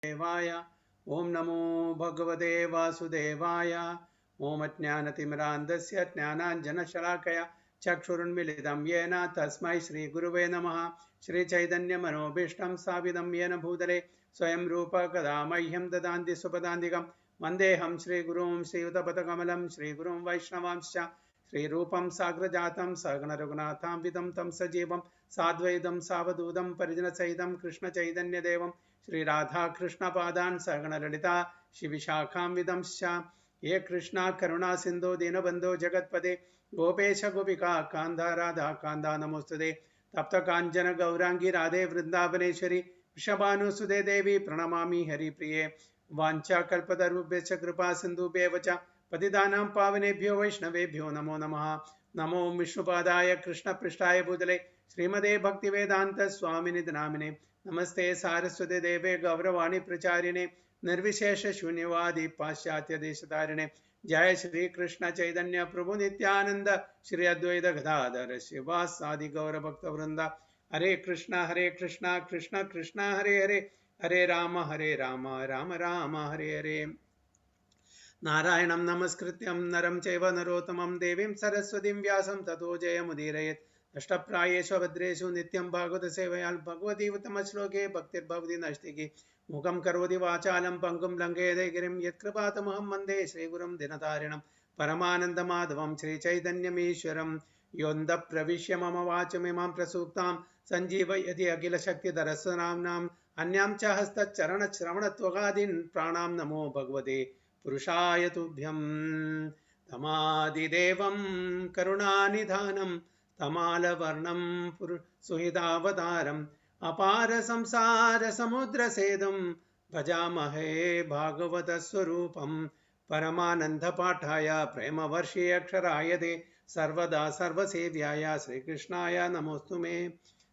देवाय ओम नमो भगवते वासुदेवाय ओम अज्ञानतिमिरान्धस्य ज्ञानाञ्जनशलाकया चक्षुरुन्मिलितं येन तस्मै श्रीगुरुवे नमः। श्रीचैतन्यमनोभीष्टं स्थापितं येन भूतले स्वयं रूप कदा मह्यं ददान्ति सुपदान्तिकं वन्देऽहं श्रीगुरुं श्रीयुतपदकमलं श्रीगुरुं वैष्णवांश्च श्रीरूपं साग्रजातं सगणरघुनाथान्वितं तं सजीवं साद्वैतं सावधूतं परिजनसहितं कृष्णचैतन्यदेवं श्रीराधा कृष्णपादान् सगण ललिता शिविशाखान्वितंश्च ये कृष्णा करुणा सिन्धो दीनबन्धो जगत्पते गोपेश गोपिका कान्ता राधा कान्ता नमोस्तुते तप्त काञ्चन गौरांगी राधे वृन्दावनेश्वरी वृषभानुसुते देवी प्रणमामि हरिप्रिये वाञ्छाकल्पतरुभ्यश्च कृपा सिन्धुभ्येव च पतितानां पावनेभ्यो वैष्णवेभ्यो नमो नमः। नमो विष्णुपादाय कृष्णपृष्ठाय भूतले श्रीमते भक्तिवेदांत स्वामिनि नामिने नमस्ते सारस्वते देवे गौरवाणी प्रचारिणे निर्विशेष शून्यवादी पाश्चात्य देशतारिणे जय श्री कृष्ण चैतन्य प्रभु नित्यानंद श्री अद्वैत गदाधर शिवासादि गौर भक्त वृंदा हरे कृष्णा कृष्णा कृष्णा हरे हरे हरे राम राम राम हरे हरे। नारायणं नमस्कृत्यं नरं चैव नरोत्तमं देवीं सरस्वतीं व्यासं ततो जयमुदीरयेत्। अष्टप्रायेषु भद्रेषु नित्यं भागवत सेवया भगवती उत्तमश्लोके भक्तिर्भवति नैष्टिकी मुखं करोति वाचालं पङ्गुं लङ्घयते गिरिं यत्कृपातमहं वन्दे श्रीगुरुं दिनतारिणं परमानन्दमाधवं श्रीचैतन्यमीश्वरं योऽन्तः प्रविश्य मम वाचमिमां प्रसूप्तां सञ्जीवयति अखिलशक्तिधरस्वनाम्नाम् अन्यां च हस्तचरणश्रवणत्वगादीन् प्राणां नमो भगवते पुरुषाय तुभ्यं। तमादिदेवं करुणानिधानं तमालवर्णं सुहृदावतारम् अपार संसार समुद्र सेदुं भजामहे भागवतस्वरूपं परमानंद पाठाय प्रेमवर्षि अक्षराय ते सर्वदा सर्वसेव्याय श्रीकृष्णाय नमोस्तुमे।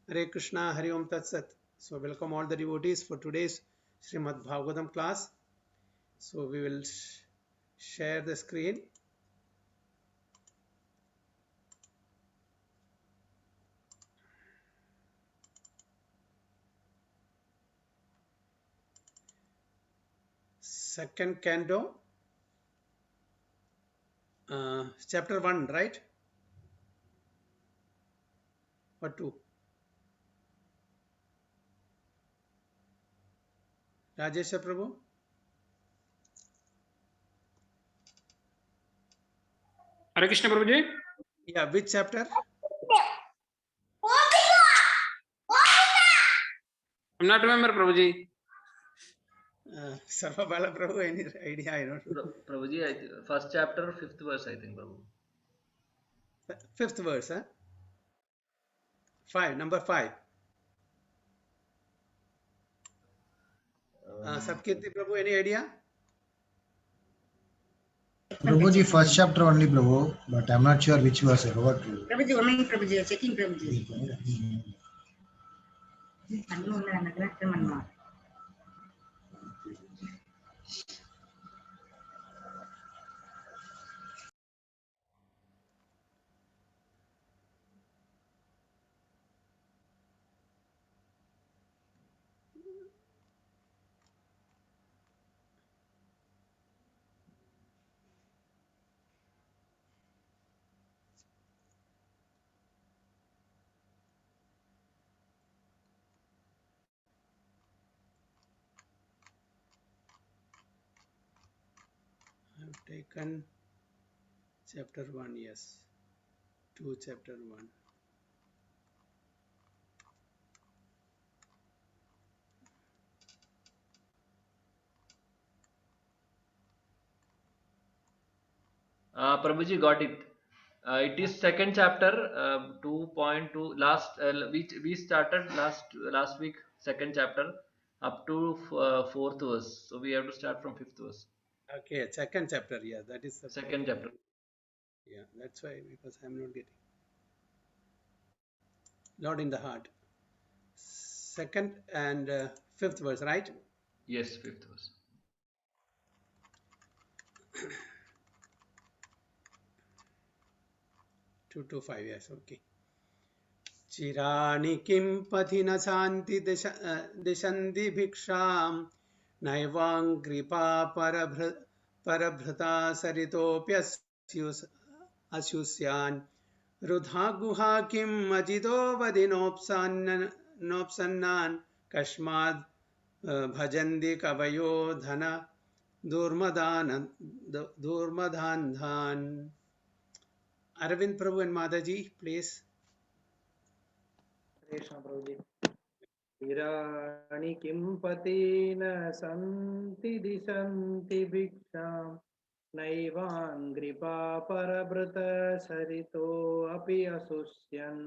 हरे कृष्णा हरि ओम तत्सत। So welcome all the devotees for today's Srimad Bhagavatam class. So we will share the screen. Second canto, chapter 1, right? Or 2? Rajesha Prabhu? Hare Krishna Prabhu ji. Yeah, which chapter? I'm not remember Prabhu ji. Sarva Bala Prabhu, any idea? I don't know. Prabhu ji, first chapter, 5th verse, I think, Prabhu. 5th verse, huh? 5, number 5. Satkirti Prabhu, any idea? Prabhuji, first chapter only, Prabhu, but I'm not sure which verse I forgot. Prabhuji, one minute, Prabhuji, checking Prabhuji. I've taken chapter 1, yes. 2, chapter 1. Prabhu ji got it. It is second chapter, 2.2. Last we started last week second chapter up to 4th verse. So we have to start from 5th verse. Okay, second chapter, yeah, that is the Second chapter. Yeah, that's why, because I'm not getting. Lord in the heart. Second and 5th verse, right? Yes, 5th verse. Two to 5, yes, okay. चिराणि किं पथि न शान्ति दिशन्ति भिक्षां Naivang parabhrata saritopyasyusyan Rudha guha kim ajido vadinopsannan kashmad bhajandi kavayo dhana durmadhandhan. Arvind Prabhu and Mataji, please. Krishna Prabhuji. Irani kimpatina santi disanti bhiksham naivangripa parabrata sarito api asusyan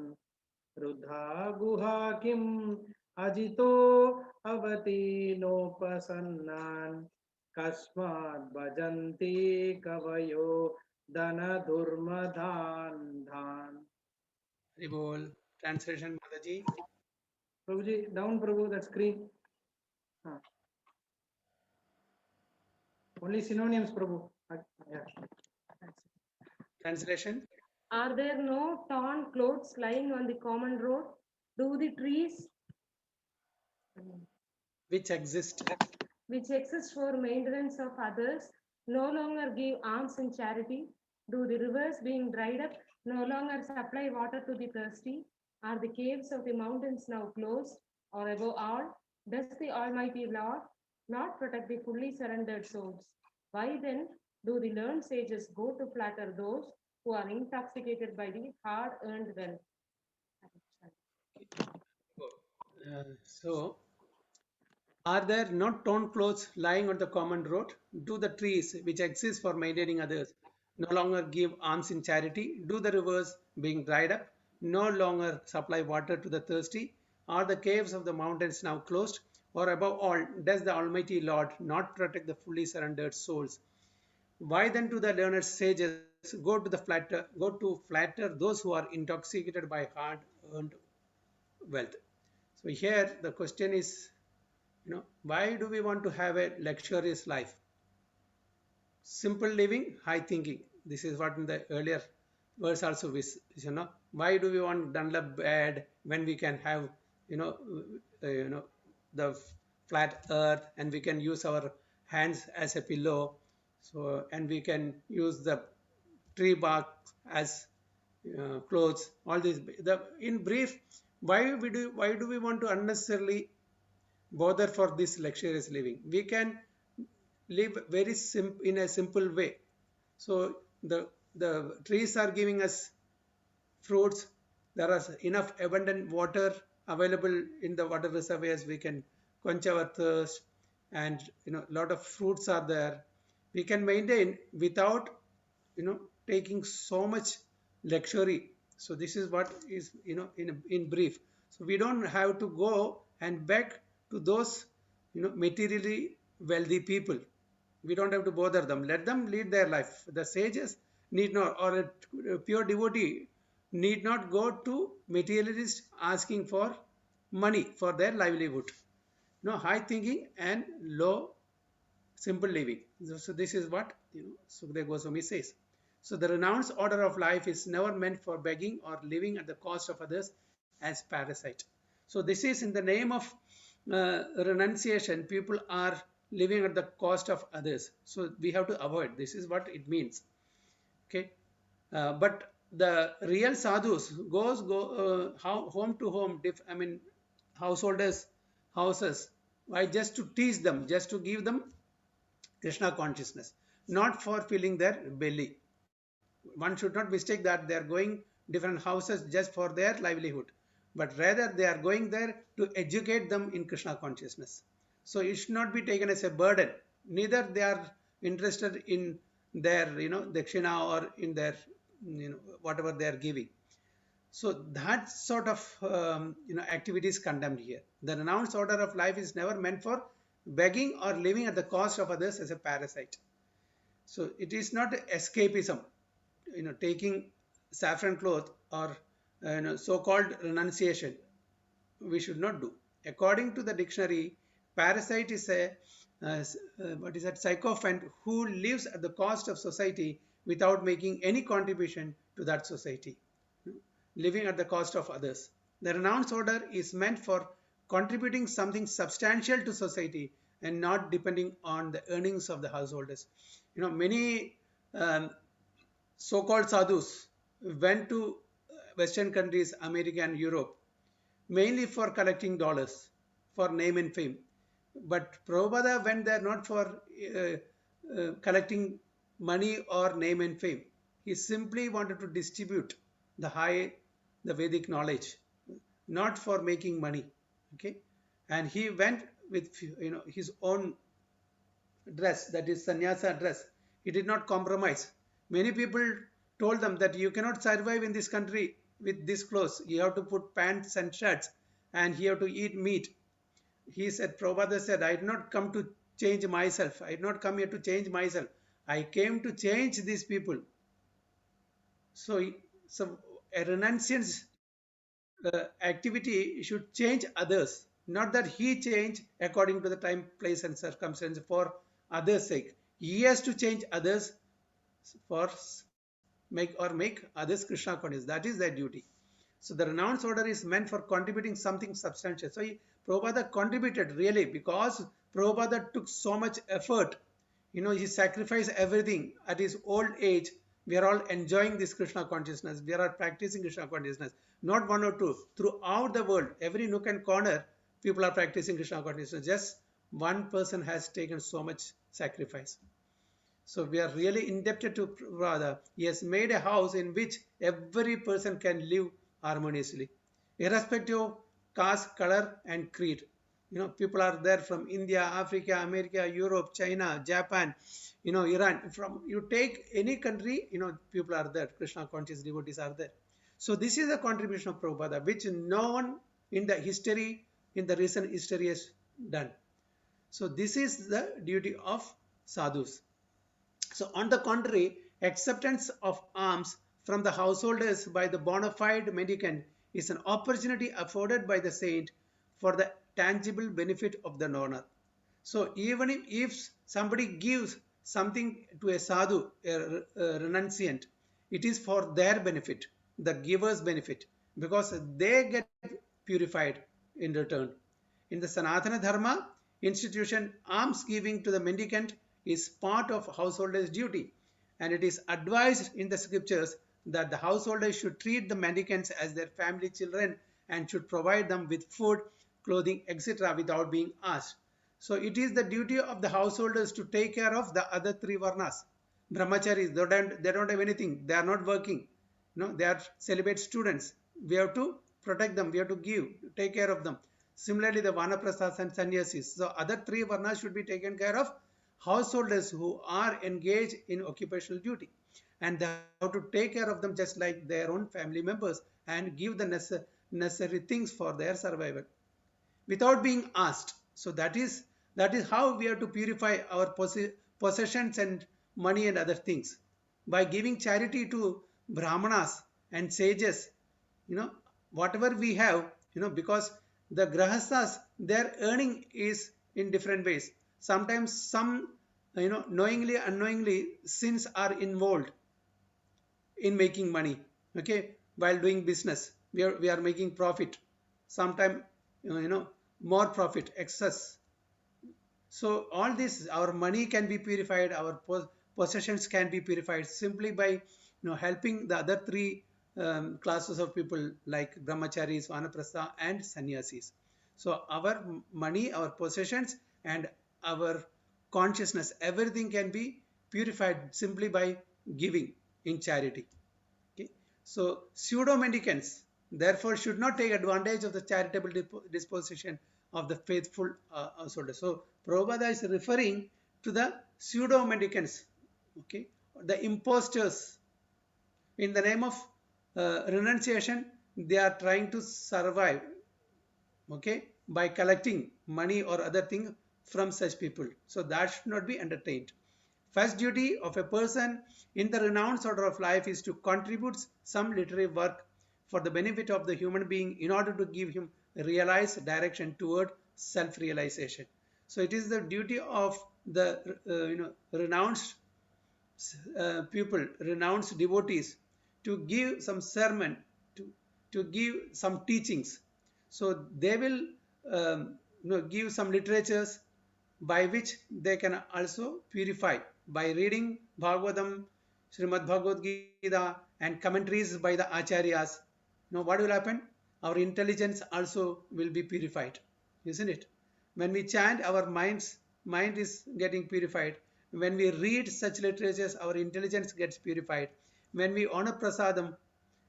rudha guha kim ajito avati nopasannan kasmad bhajanti kavayo dana durmadhan dhan. Haribol. Translation, Mataji. Prabhuji, down Prabhu, that screen. Only synonyms, Prabhu. Yeah. Translation. Are there no torn clothes lying on the common road? Do the trees Which exist for maintenance of others no longer give alms in charity? Do the rivers being dried up no longer supply water to the thirsty? Are the caves of the mountains now closed? Or above all, does the Almighty Lord not protect the fully surrendered souls? Why then do the learned sages go to flatter those who are intoxicated by the hard-earned wealth? So, are there not torn clothes lying on the common road? Do the trees which exist for maintaining others no longer give alms in charity? Do the rivers being dried up no longer supply water to the thirsty? Are the caves of the mountains now closed? Or above all, does the Almighty Lord not protect the fully surrendered souls? Why then do the learned sages go to flatter those who are intoxicated by hard-earned wealth? So here the question is, why do we want to have a luxurious life? Simple living, high thinking. This is what in the earlier verse also is, why do we want Dunlop bed when we can have, the flat earth, and we can use our hands as a pillow. So, and we can use the tree bark as clothes. All these. In brief, why do we want to unnecessarily bother for this luxurious living? We can live very in a simple way. So the trees are giving us fruits. There is enough abundant water available in the water reservoirs. We can quench our thirst, and a lot of fruits are there. We can maintain without taking so much luxury. So this is what is in brief. So we don't have to go and beg to those materially wealthy people. We don't have to bother them. Let them lead their life. The sages need not, or a pure devotee need not go to materialists asking for money for their livelihood. High thinking and low simple living. So this is what Sukadeva Goswami says. So the renounced order of life is never meant for begging or living at the cost of others as parasite. So this is in the name of renunciation. People are living at the cost of others. So we have to avoid. This is what it means. Okay, but the real sadhus go home to home. Householders' houses. Why? Just to teach them, just to give them Krishna consciousness, not for filling their belly. One should not mistake that they are going different houses just for their livelihood, but rather they are going there to educate them in Krishna consciousness. So it should not be taken as a burden. Neither they are interested in their dakshina or in their whatever they are giving. So that sort of activity is condemned here. The renounced order of life is never meant for begging or living at the cost of others as a parasite. So it is not escapism, taking saffron cloth or so-called renunciation. We should not do. According to the dictionary, parasite is a sycophant who lives at the cost of society without making any contribution to that society, living at the cost of others. The renounced order is meant for contributing something substantial to society and not depending on the earnings of the householders. Many so-called sadhus went to Western countries, America and Europe, mainly for collecting dollars, for name and fame. But Prabhupada went there not for collecting money or name and fame. He simply wanted to distribute the Vedic knowledge, not for making money. Okay, and he went with his own dress, that is sannyasa dress. He did not compromise. Many people told them that you cannot survive in this country with this clothes. You have to put pants and shirts, and you have to eat meat. He said, Prabhupada said, I did not come to change myself. I did not come here to change myself. I came to change these people. So a renunciance activity should change others, not that he change according to the time, place and circumstance for others' sake. He has to change others for make others Krishna conscious. That is their duty. So the renounce order is meant for contributing something substantial. So Prabhupada contributed really, because Prabhupada took so much effort. He sacrificed everything at his old age. We are all enjoying this Krishna consciousness. We are practicing Krishna consciousness. Not one or two. Throughout the world, every nook and corner, people are practicing Krishna consciousness. Just one person has taken so much sacrifice. So we are really indebted to Prabhupada. He has made a house in which every person can live harmoniously, irrespective of caste, color, and creed. People are there from India, Africa, America, Europe, China, Japan, Iran. From you take any country, people are there. Krishna conscious devotees are there. So this is a contribution of Prabhupada, which no one in the recent history has done. So this is the duty of sadhus. So on the contrary, acceptance of alms from the householders by the bona fide mendicant is an opportunity afforded by the saint for the tangible benefit of the donor. So even if somebody gives something to a sadhu, a renunciant, it is for their benefit, the giver's benefit, because they get purified in return. In the Sanatana Dharma institution, alms giving to the mendicant is part of householder's duty, and it is advised in the scriptures that the householders should treat the mendicants as their family children and should provide them with food, clothing, etc. without being asked. So it is the duty of the householders to take care of the other three varnas. Brahmacharis, they don't have anything. They are not working. They are celibate students. We have to protect them. We have to take care of them. Similarly, the Vanaprasthas and Sannyasis. So other three varnas should be taken care of. Householders who are engaged in occupational duty, and they have to take care of them just like their own family members and give the necessary things for their survival without being asked. So that is how we have to purify our possessions and money and other things, by giving charity to brahmanas and sages. Whatever we have, because the grahasthas, their earning is in different ways. Sometimes some, knowingly, unknowingly, sins are involved in making money. Okay, while doing business, we are making profit. Sometimes, more profit, excess. So all this, our money can be purified, our possessions can be purified simply by helping the other three classes of people like brahmacharis, vanaprastha, and sannyasis. So our money, our possessions, and our consciousness, everything can be purified simply by giving in charity. Okay, so pseudo mendicants therefore should not take advantage of the charitable disposition of the faithful householders. So Prabhupada is referring to the pseudo mendicants, okay, the imposters. In the name of renunciation, they are trying to survive, okay, by collecting money or other thing from such people. So that should not be entertained. First duty of a person in the renounced order of life is to contribute some literary work for the benefit of the human being in order to give him realized direction toward self-realization. So it is the duty of the renounced people, renounced devotees, to give some sermon, to give some teachings. So they will give some literatures by which they can also purify by reading Bhagavatam, Srimad Bhagavad Gita, and commentaries by the Acharyas. Now, what will happen? Our intelligence also will be purified, isn't it? When we chant, our mind is getting purified. When we read such literatures, our intelligence gets purified. When we honor prasadam,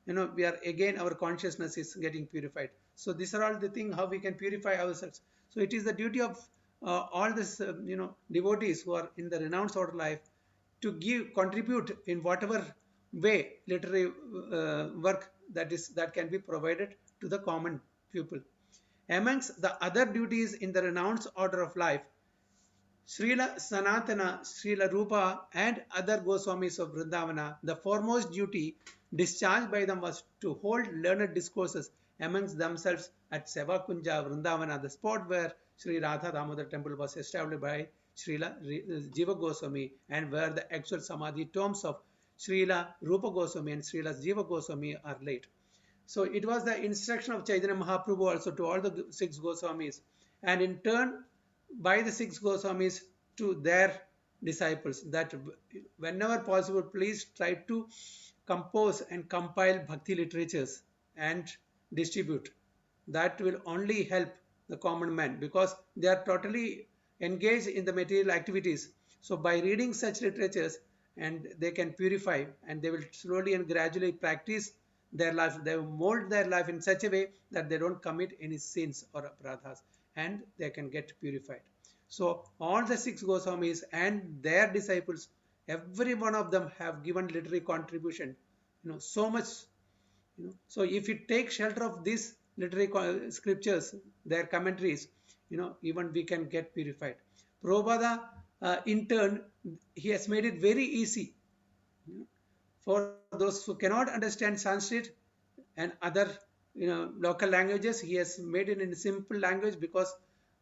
we are again, our consciousness is getting purified. So these are all the things how we can purify ourselves. So it is the duty of all this devotees who are in the renounced order life to contribute in whatever way literary work that can be provided to the common people. Amongst the other duties in the renounced order of life, Srila Sanatana, Srila Rupa, and other Goswamis of Vrindavana, the foremost duty discharged by them was to hold learned discourses amongst themselves at Sevakunja, Vrindavana, the spot where Sri Radha Damodar temple was established by Srila Jiva Goswami, and where the actual Samadhi tombs of Srila Rupa Goswami and Srila Jiva Goswami are laid. So it was the instruction of Chaitanya Mahaprabhu also to all the 6 Goswamis, and in turn by the 6 Goswamis to their disciples, that whenever possible, please try to compose and compile bhakti literatures and distribute. That will only help the common man, because they are totally engaged in the material activities. So by reading such literatures, and they can purify, and they will slowly and gradually practice their life. They will mold their life in such a way that they don't commit any sins or aparadhas, and they can get purified. So all the 6 Goswamis and their disciples, every one of them have given literary contribution, so much. So if you take shelter of these literary scriptures, their commentaries, even we can get purified. Prabhupada, in turn, he has made it very easy for those who cannot understand Sanskrit and other local languages. He has made it in simple language, because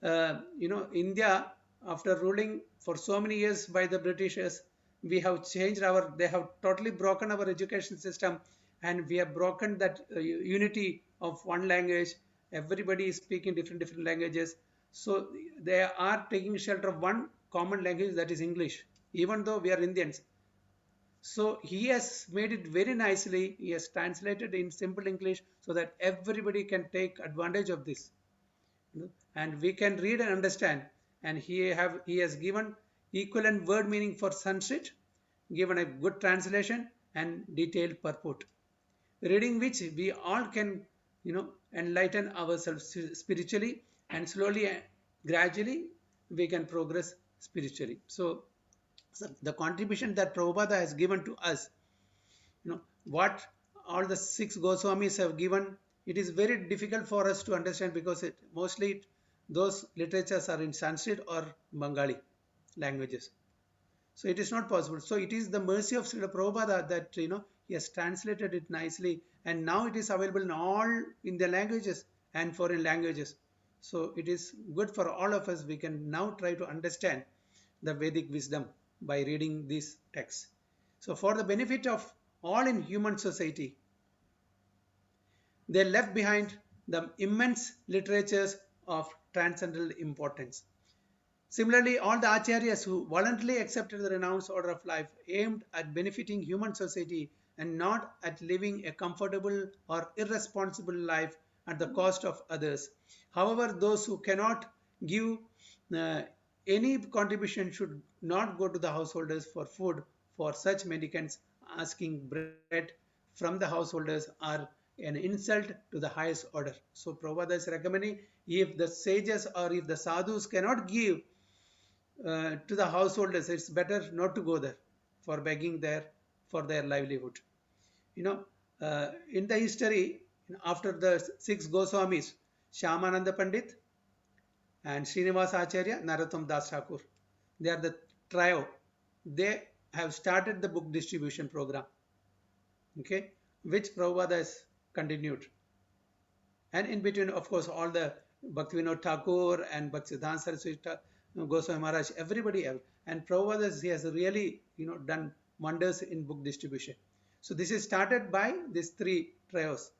India, after ruling for so many years by the Britishers, we have changed they have totally broken our education system, and we have broken that unity of one language. Everybody is speaking different languages. So they are taking shelter of one common language, that is English, even though we are Indians. So he has made it very nicely. He has translated in simple English so that everybody can take advantage of this, and we can read and understand. And he has given equivalent word meaning for Sanskrit, given a good translation and detailed purport, reading which we all can enlighten ourselves spiritually, and slowly and gradually we can progress spiritually. So the contribution that Prabhupada has given to us, what all the 6 Goswamis have given, it is very difficult for us to understand, because mostly those literatures are in Sanskrit or Bengali languages. So it is not possible. So it is the mercy of Srila Prabhupada that he has translated it nicely, and now it is available in all Indian languages and foreign languages. So it is good for all of us. We can now try to understand the Vedic wisdom by reading these texts. So for the benefit of all in human society, they left behind the immense literatures of transcendental importance. Similarly, all the acharyas who voluntarily accepted the renounced order of life aimed at benefiting human society and not at living a comfortable or irresponsible life at the cost of others. However, those who cannot give any contribution should not go to the householders for food, for such mendicants asking bread from the householders are an insult to the highest order. So Prabhupada is recommending, if the sages or if the sadhus cannot give to the householders, it's better not to go there for begging there for their livelihood. In the history, after the 6 Goswamis, Shyamananda Pandit and Srinivasa Acharya, Narottam Das Thakur, they are the trio. They have started the book distribution program, okay, which Prabhupada has continued. And in between, of course, all the Bhaktivinoda Thakur and Bhaktisiddhanta Saraswati Goswami Maharaj, everybody else. And Prabhupada, he has really done wonders in book distribution. So this is started by these 3 trios,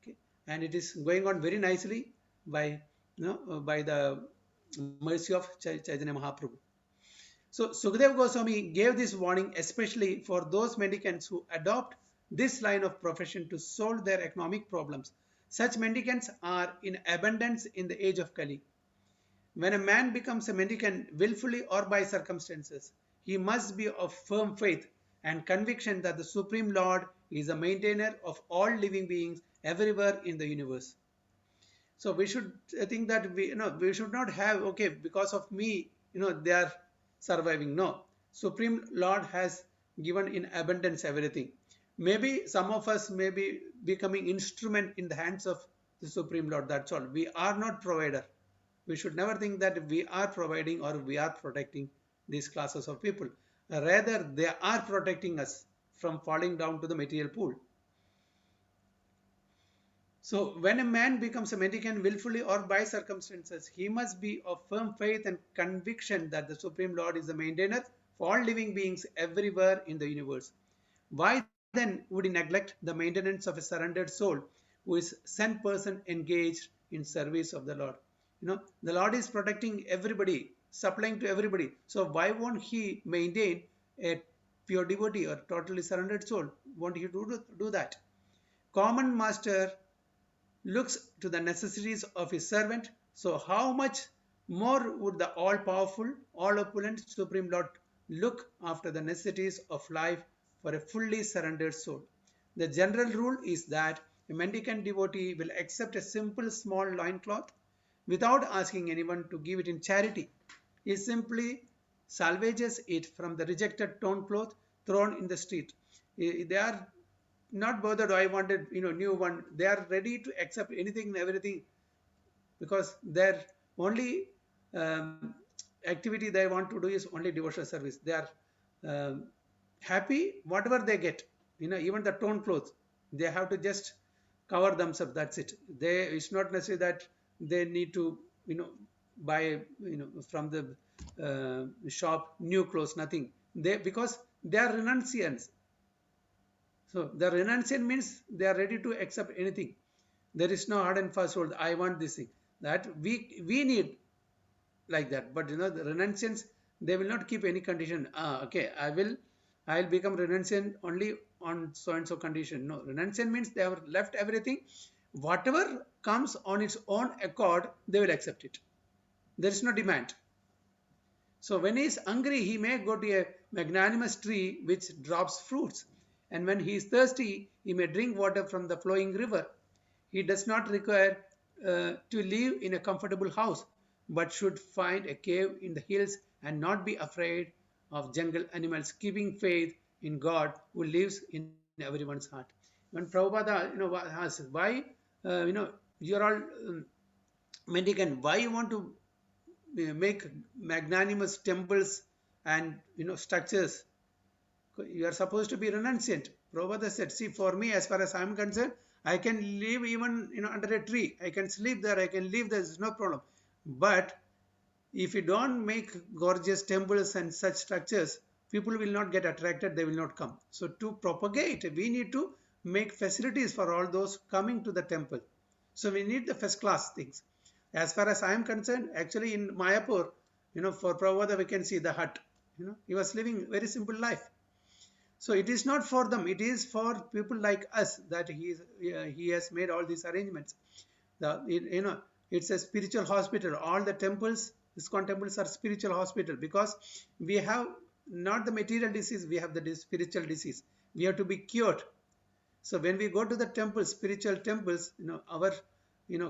okay, and it is going on very nicely by by the mercy of Chaitanya Mahaprabhu. So Sukadeva Goswami gave this warning especially for those mendicants who adopt this line of profession to solve their economic problems. Such mendicants are in abundance in the age of Kali. When a man becomes a mendicant willfully or by circumstances, he must be of firm faith and conviction that the Supreme Lord is the maintainer of all living beings everywhere in the universe. So we should think that we should not have, okay, because of me, they are surviving. No, Supreme Lord has given in abundance everything. Maybe some of us may be becoming instrument in the hands of the Supreme Lord. That's all. We are not provider. We should never think that we are providing or we are protecting these classes of people. Rather, they are protecting us from falling down to the material pool. So when a man becomes a mendicant willfully or by circumstances, he must be of firm faith and conviction that the Supreme Lord is the maintainer for all living beings everywhere in the universe. Why then would he neglect the maintenance of a surrendered soul who is sent person engaged in service of the Lord? The Lord is protecting everybody, supplying to everybody. So why won't he maintain a pure devotee or totally surrendered soul? Won't he do that? Common master looks to the necessities of his servant. So how much more would the all-powerful, all-opulent Supreme Lord look after the necessities of life for a fully surrendered soul? The general rule is that a mendicant devotee will accept a simple small loincloth without asking anyone to give it in charity. He simply salvages it from the rejected torn cloth thrown in the street. They are not bothered, I wanted new one. They are ready to accept anything and everything because their only activity they want to do is only devotional service. They are happy whatever they get. Even the torn clothes, they have to just cover themselves. That's it. It's not necessary that they need to buy from the shop new clothes. Nothing. Because they are renunciants. So the renunciant means they are ready to accept anything. There is no hard and fast rule. I want this thing. That we need like that. But the renunciants, they will not keep any condition. Okay, I'll become renunciant only on so and so condition. No, renunciant means they have left everything. Whatever comes on its own accord, they will accept it. There is no demand. So when he is hungry, he may go to a magnanimous tree which drops fruits. And when he is thirsty, he may drink water from the flowing river. He does not require to live in a comfortable house, but should find a cave in the hills and not be afraid of jungle animals, keeping faith in God who lives in everyone's heart. When Prabhupada, asks, why, you're all mendicant, why you want to make magnanimous temples and, structures? You are supposed to be renunciant. Prabhupada said, see, for me, as far as I am concerned, I can live even under a tree. I can sleep there. I can live there. There's no problem. But if you don't make gorgeous temples and such structures, people will not get attracted. They will not come. So to propagate, we need to make facilities for all those coming to the temple. So we need the first class things. As far as I am concerned, actually in Mayapur, for Prabhupada, we can see the hut. He was living very simple life. So it is not for them. It is for people like us that he has made all these arrangements. It's a spiritual hospital. All the temples, ISKCON temples are spiritual hospital because we have not the material disease. We have the spiritual disease. We have to be cured. So when we go to the temples, spiritual temples, our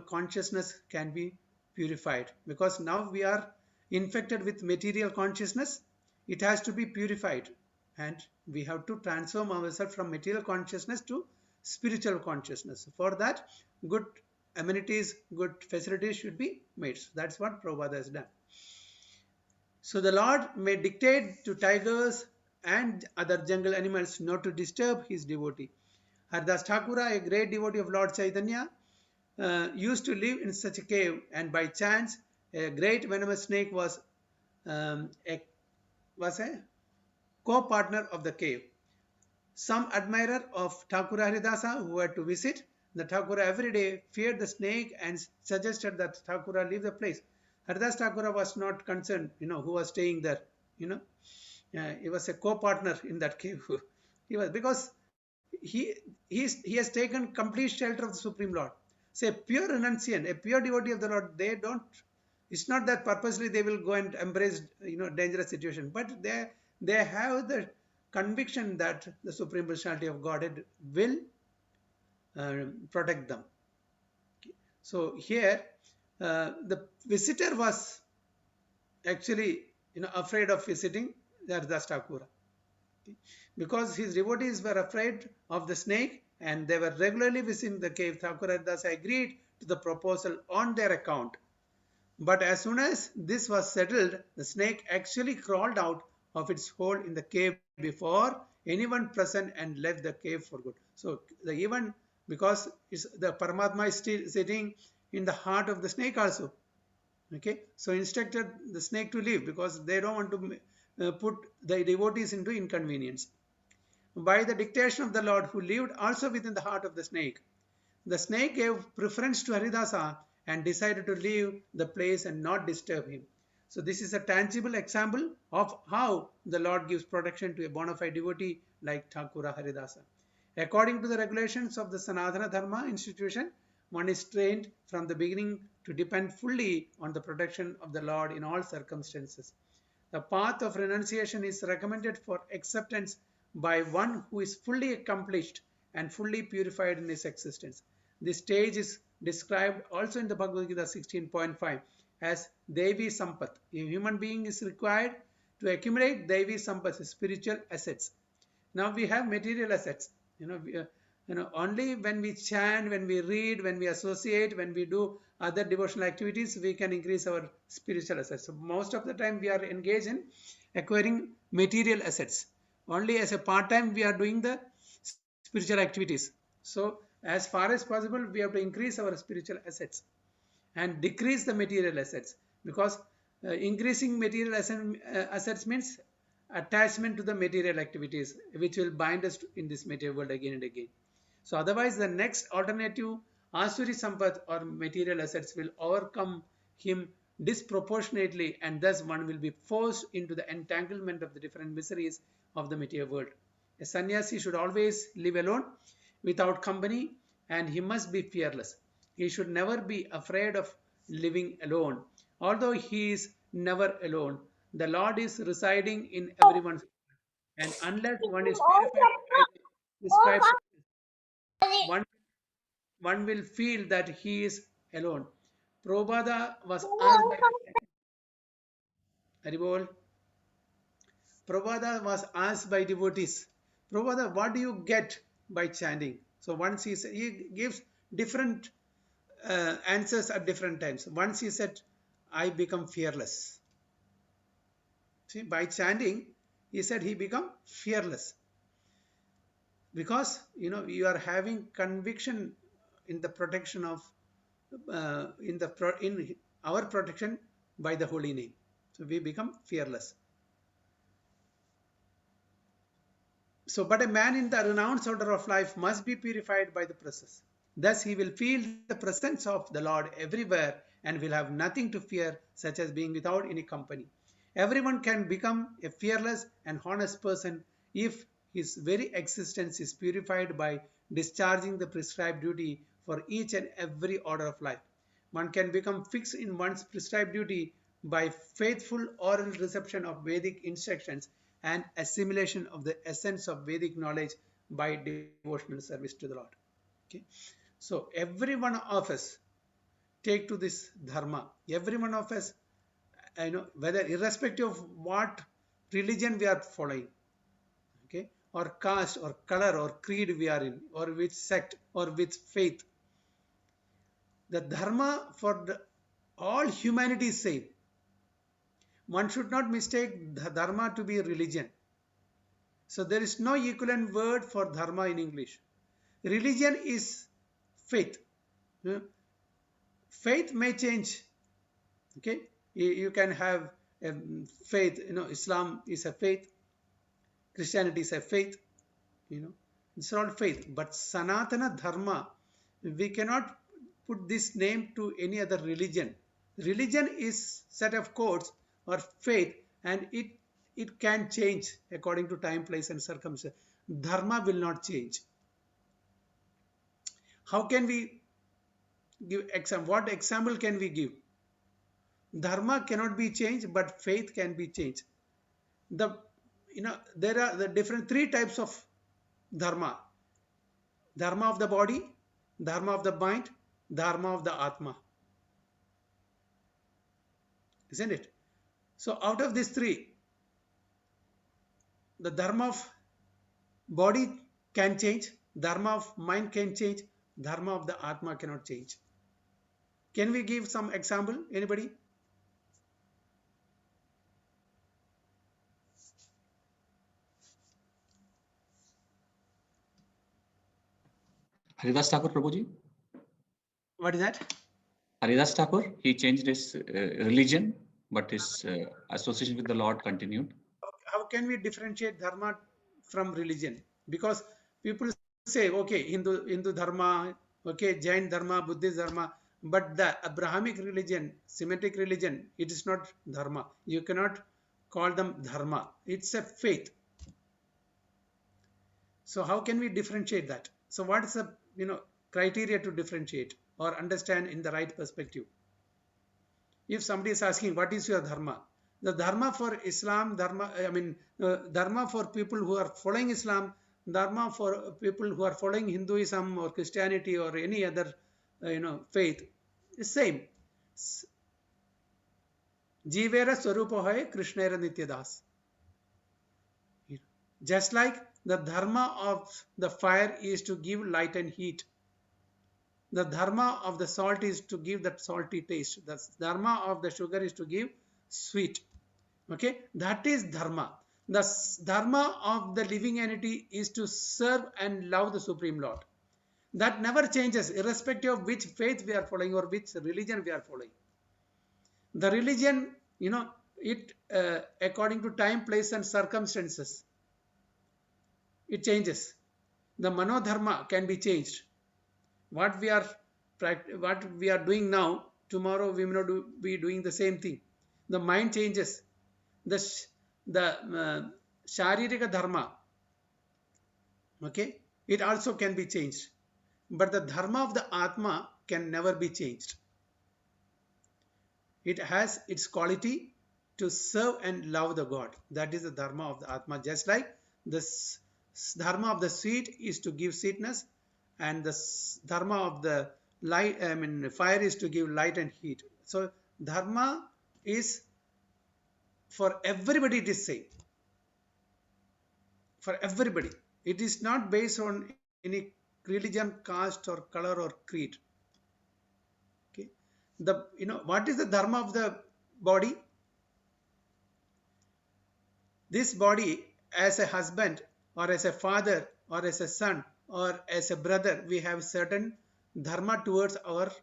consciousness can be purified because now we are infected with material consciousness. It has to be purified. And we have to transform ourselves from material consciousness to spiritual consciousness. For that, good amenities, good facilities should be made. So that's what Prabhupada has done. So the Lord may dictate to tigers and other jungle animals not to disturb his devotee. Haridas Thakura, a great devotee of Lord Chaitanya, used to live in such a cave, and by chance, a great venomous snake was a co-partner of the cave. Some admirer of Thakura Haridasa who had to visit the Thakura every day feared the snake and suggested that Thakura leave the place. Haridas Thakura was not concerned, who was staying there, he was a co-partner in that cave. He was, because he has taken complete shelter of the Supreme Lord. So a pure renunciant, a pure devotee of the Lord, they don't, it's not that purposely they will go and embrace, dangerous situation, but they have the conviction that the Supreme Personality of Godhead will protect them. So here, the visitor was actually, afraid of visiting Haridas Thakura, because his devotees were afraid of the snake and they were regularly visiting the cave. Thakura Haridas agreed to the proposal on their account. But as soon as this was settled, the snake actually crawled out of its hole in the cave before anyone present and left the cave for good. So even because the Paramatma is still sitting in the heart of the snake also. Okay, so instructed the snake to leave because they don't want to put the devotees into inconvenience. By the dictation of the Lord, who lived also within the heart of the snake gave preference to Haridasa and decided to leave the place and not disturb him. So this is a tangible example of how the Lord gives protection to a bona fide devotee like Thakura Haridasa. According to the regulations of the Sanatana Dharma institution, one is trained from the beginning to depend fully on the protection of the Lord in all circumstances. The path of renunciation is recommended for acceptance by one who is fully accomplished and fully purified in his existence. This stage is described also in the Bhagavad Gita 16.5 as Devi Sampat. A human being is required to accumulate Devi Sampat, spiritual assets. Now we have material assets. Only when we chant, when we read, when we associate, when we do other devotional activities, we can increase our spiritual assets. So most of the time we are engaged in acquiring material assets. Only as a part-time we are doing the spiritual activities. So as far as possible, we have to increase our spiritual assets and decrease the material assets, because increasing material assets means attachment to the material activities, which will bind us in this material world again and again. So otherwise, the next alternative, Asuri Sampat or material assets, will overcome him disproportionately, and thus one will be forced into the entanglement of the different miseries of the material world. A sannyasi should always live alone without company, and he must be fearless. He should never be afraid of living alone. Although he is never alone, the Lord is residing in everyone's heart. And unless one is purified by the prescribed, one will feel that he is alone. Prabhupada was asked by Haribol. Prabhupada was asked by devotees, Prabhupada, what do you get by chanting? So once he gives different answers at different times. Once he said, I become fearless. See, by chanting, he said he become fearless. Because, you are having conviction in the protection of, in our protection by the holy name. So we become fearless. So, but a man in the renounced order of life must be purified by the process. Thus, he will feel the presence of the Lord everywhere and will have nothing to fear, such as being without any company. Everyone can become a fearless and honest person if his very existence is purified by discharging the prescribed duty for each and every order of life. One can become fixed in one's prescribed duty by faithful oral reception of Vedic instructions and assimilation of the essence of Vedic knowledge by devotional service to the Lord. Okay, so every one of us take to this dharma. Every one of us, whether irrespective of what religion we are following, okay, or caste or color or creed we are in, or which sect or which faith, the dharma for all humanity is same. One should not mistake the dharma to be religion. So there is no equivalent word for dharma in English. Religion is faith. Faith may change. Okay, you can have a faith. Islam is a faith. Christianity is a faith. It's all faith. But Sanatana Dharma, we cannot put this name to any other religion. Religion is set of codes or faith, and it can change according to time, place, and circumstance. Dharma will not change. How can we give example? What example can we give? Dharma cannot be changed, but faith can be changed. There are the different three types of dharma: dharma of the body, dharma of the mind, dharma of the atma. Isn't it? So out of these three, the dharma of body can change, dharma of mind can change, dharma of the atma cannot change. Can we give some example? Anybody? Haridas Thakur, Prabhuji. What is that? Haridas Thakur, he changed his religion, but his association with the Lord continued. How can we differentiate dharma from religion? Because people say, okay, Hindu dharma, okay, Jain dharma, Buddhist dharma, but the Abrahamic religion, Semitic religion, it is not dharma. You cannot call them dharma. It's a faith. So how can we differentiate that? So what is the criteria to differentiate or understand in the right perspective? If somebody is asking, what is your dharma? The dharma for Islam, dharma for people who are following Islam, dharma for people who are following Hinduism or Christianity or any other faith is same. Jivera Swarupa hai Krishnera Nityadas. Just like the dharma of the fire is to give light and heat, the dharma of the salt is to give that salty taste. The dharma of the sugar is to give sweet. Okay, that is dharma. The dharma of the living entity is to serve and love the Supreme Lord. That never changes, irrespective of which faith we are following or which religion we are following. The religion, according to time, place, and circumstances, it changes. The manodharma can be changed. What we are doing now, tomorrow we may not be doing the same thing. The mind changes. The sharirika dharma, okay, it also can be changed. But the dharma of the atma can never be changed. It has its quality to serve and love the God. That is the dharma of the atma. Just like the dharma of the sweet is to give sweetness, and the dharma of the fire is to give light and heat. So dharma is for everybody, it is same. For everybody. It is not based on any religion, caste, or color, or creed. Okay. What is the dharma of the body? This body, as a husband, or as a father, or as a son, or as a brother, we have certain dharma towards our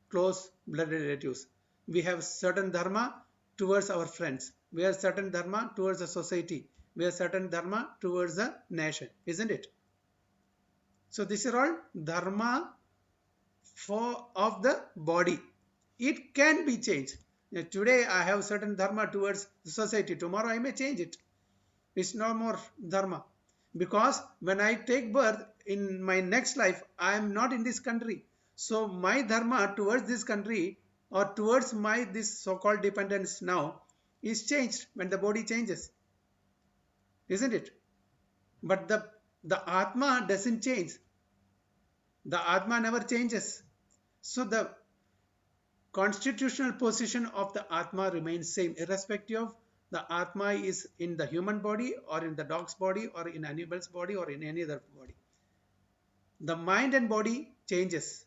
close blood relatives. We have certain dharma towards our friends. We have certain dharma towards the society. We have certain dharma towards the nation, isn't it? So these are all dharma of the body. It can be changed. Today I have certain dharma towards the society. Tomorrow I may change it. It's no more dharma. Because when I take birth in my next life, I am not in this country. So my dharma towards this country or towards this so-called dependence now is changed when the body changes. Isn't it? But the atma doesn't change. The atma never changes. So the constitutional position of the atma remains same, irrespective of the atma is in the human body or in the dog's body or in animal's body or in any other body. The mind and body changes.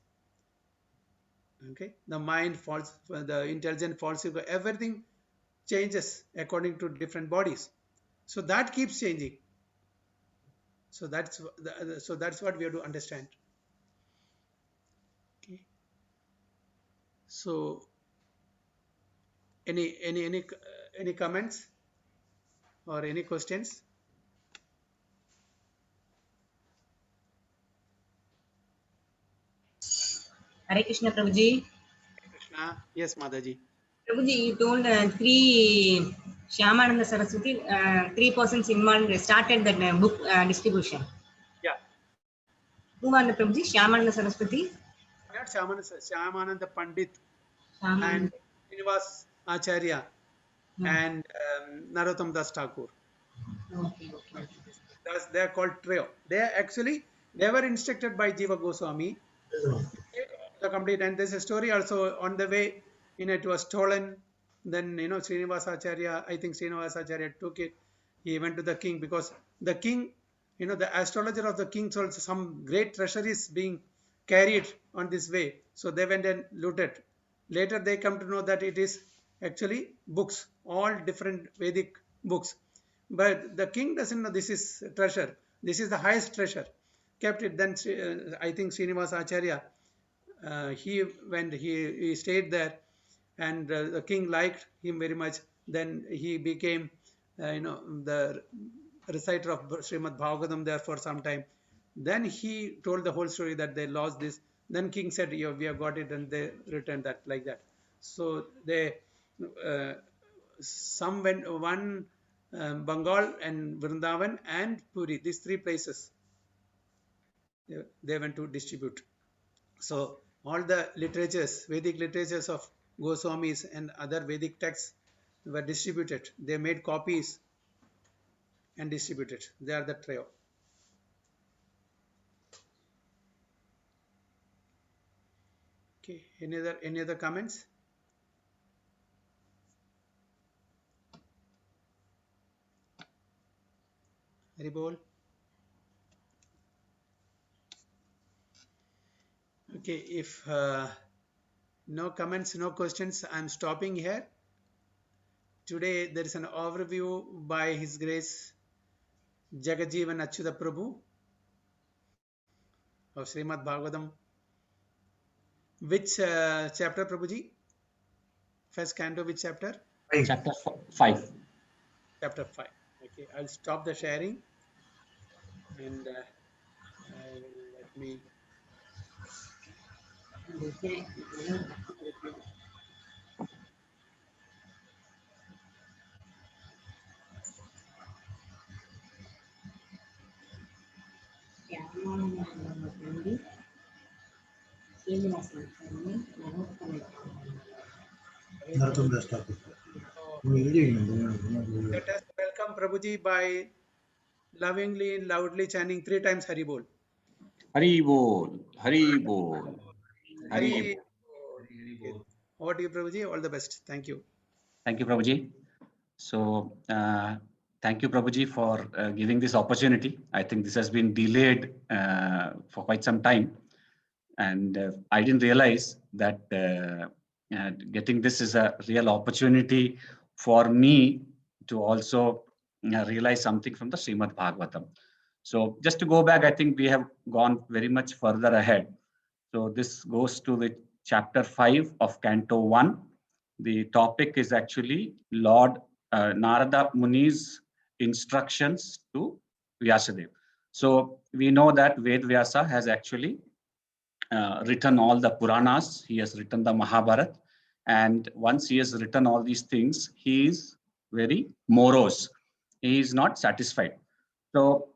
Okay, the mind falls, the intelligence falls, everything changes according to different bodies. So that keeps changing. So that's what we have to understand. Okay. So any comments or any questions? Hare Krishna Prabhuji. Yes, Mataji. Prabhuji, you told three Shyamananda Saraswati, 3 persons involved started that book distribution. Yeah. Who are the Prabhuji? Shyamananda Saraswati, Not Shyamananda Pandit and Shyamananda. Srinivas Acharya and Narottam Das Thakur. Okay, okay. Thus, they are called trio. They are actually, they were instructed by Jiva Goswami. The complete, and there's a story also on the way, it was stolen. Then, Srinivas Acharya, I think Srinivas Acharya took it. He went to the king because the king, the astrologer of the king told some great treasure is being carried on this way. So they went and looted. Later they come to know that it is actually books, all different Vedic books. But the king doesn't know this is treasure. This is the highest treasure. Kept it. Then I think Srinivas Acharya, he stayed there, and the king liked him very much. Then he became, the reciter of Srimad Bhagavatam there for some time. Then he told the whole story that they lost this. Then king said, "Yeah, we have got it," and they returned that like that. So they, some went one. Bengal and Vrindavan and Puri, these 3 places, they went to distribute. So all the literatures, Vedic literatures of Goswamis and other Vedic texts were distributed. They made copies and distributed. They are the trio. Okay, any other comments? Haribol. Okay, if no comments, no questions, I'm stopping here. Today there is an overview by His Grace Jagajivan Achyuta Prabhu of Srimad Bhagavatam. Which chapter, Prabhuji? First canto, which chapter? Chapter 5. Chapter 5. Okay, I'll stop the sharing and let me. Narottam Das Thakur. Let us welcome Prabhuji by lovingly, loudly chanting 3 times Haribol. Hari Bol, Hari Bol, Hari Hari. Bol. Okay. Over to you, Prabhuji. All the best. Thank you. Thank you, Prabhuji. So, thank you, Prabhuji, for giving this opportunity. I think this has been delayed for quite some time. And I didn't realize that getting this is a real opportunity for me to also realize something from the Srimad Bhagavatam. So just to go back, I think we have gone very much further ahead. So this goes to the chapter 5 of Canto 1. The topic is actually Lord Narada Muni's instructions to Vyasadeva. So we know that Ved Vyasa has actually written all the Puranas. He has written the Mahabharata. And once he has written all these things, he is very morose. He is not satisfied. So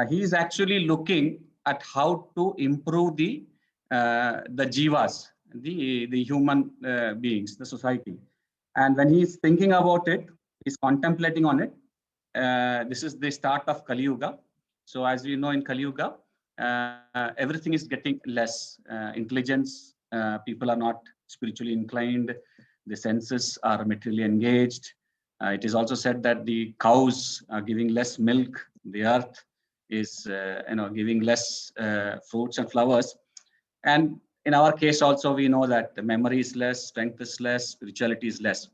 he is actually looking at how to improve the jivas, the human beings, the society. And when he is thinking about it, he's contemplating on it. This is the start of Kali Yuga. So as we know in Kali Yuga, everything is getting less. Intelligence, people are not spiritually inclined. The senses are materially engaged. It is also said that the cows are giving less milk. The earth is giving less fruits and flowers. And in our case also, we know that the memory is less, strength is less, spirituality is less.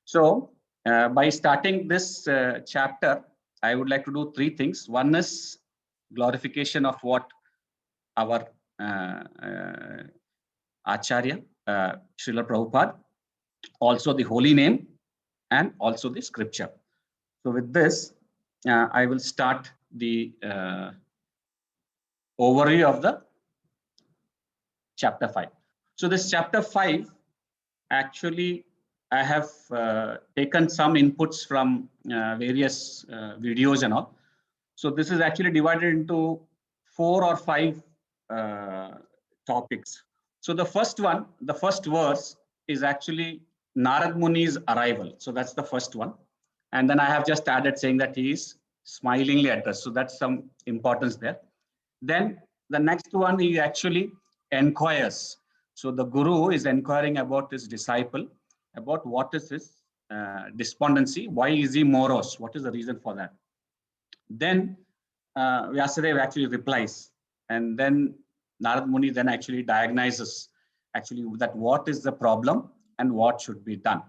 So by starting this chapter, I would like to do 3 things. One is glorification of what our Acharya, Srila Prabhupada, also the holy name, and also the scripture. So with this, I will start the overview of the chapter 5. So this chapter 5 actually, I have taken some inputs from various videos and all. So this is actually divided into 4 or 5 topics. So the first one, the first verse is actually Narad Muni's arrival. So that's the first one. And then I have just added saying that he is smilingly addressed. So that's some importance there. Then the next one, he actually inquires. So the guru is inquiring about his disciple, about what is his despondency, why is he morose, what is the reason for that. Then Vyasadeva actually replies, and then Narad Muni then actually diagnoses actually that what is the problem and what should be done.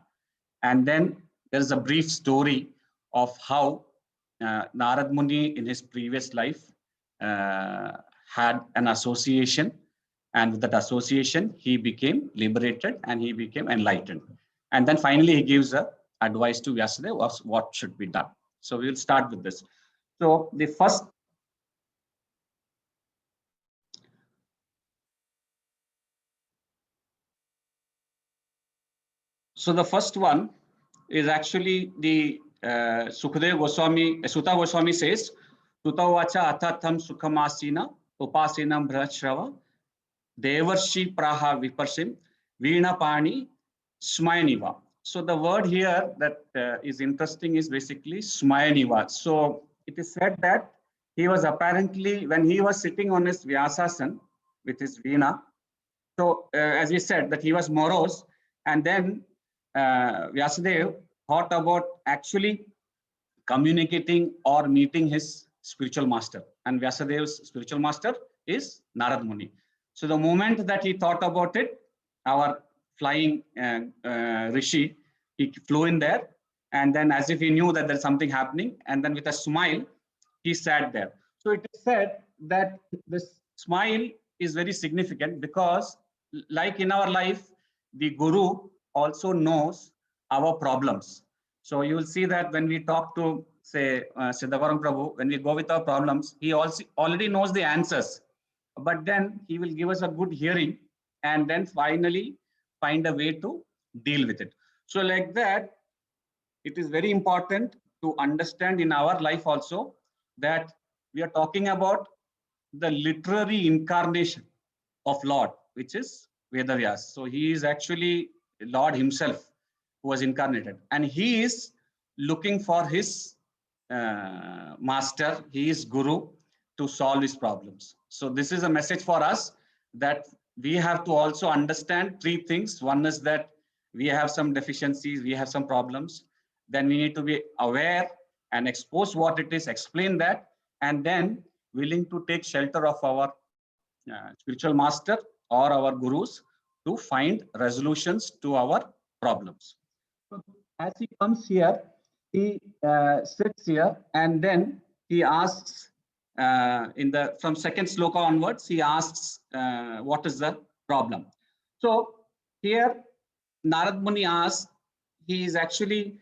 And then there is a brief story of how Narad Muni in his previous life had an association, and with that association he became liberated and he became enlightened. And then finally he gives a advice to Vyasadeva of what should be done. So we will start with this. So the first one is actually the Sukadeva Goswami, Sutta Goswami says, Tutavacha atatam sukhamasina upasinam brahshrava devarshi praha viparsim veena pani smayaniva. So the word here that is interesting is basically smayaniva. So it is said that he was apparently, when he was sitting on his Vyasasan with his veena, so as we said that he was morose, and then Vyasadeva thought about actually communicating or meeting his spiritual master, and Vyasadeva's spiritual master is Narad Muni. So the moment that he thought about it, our flying Rishi, he flew in there, and then as if he knew that there's something happening, and then with a smile, he sat there. So it is said that this smile is very significant because, like in our life, the Guru also knows our problems. So you will see that when we talk to, say, Siddhavaram Prabhu, when we go with our problems, he also already knows the answers, but then he will give us a good hearing and then finally find a way to deal with it. So like that, it is very important to understand in our life also that we are talking about the literary incarnation of Lord, which is Vedavyas. So he is actually Lord himself who was incarnated, and he is looking for his master, his guru, to solve his problems. So this is a message for us that we have to also understand 3 things. One is that we have some deficiencies, we have some problems. Then we need to be aware and expose what it is, explain that, and then willing to take shelter of our spiritual master or our gurus to find resolutions to our problems. So as he comes here, he sits here, and then he asks from second sloka onwards, he asks what is the problem. So here Narad Muni asks, he is actually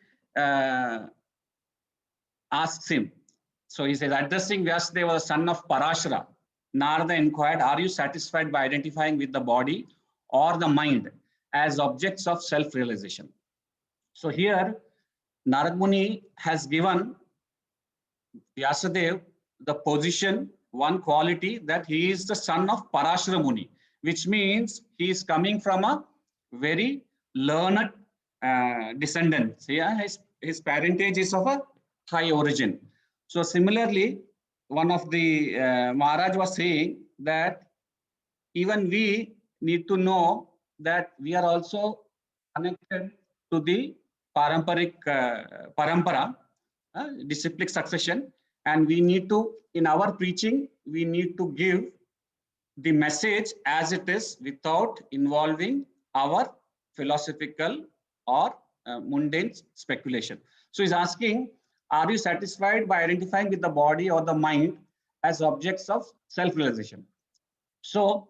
asks him. So he says, addressing Vyasadeva, the son of Parashara, Narada inquired, are you satisfied by identifying with the body or the mind as objects of self-realization? So here Narad Muni has given Vyasadeva the position, one quality, that he is the son of Parashara Muni, which means he is coming from a very learned descendant. Yeah, his parentage is of a high origin. So similarly, one of the Maharaj was saying that even we need to know that we are also connected to the parampara, disciplic succession, and we need to, in our preaching, we need to give the message as it is without involving our philosophical or mundane speculation. So he's asking, are you satisfied by identifying with the body or the mind as objects of self-realization? So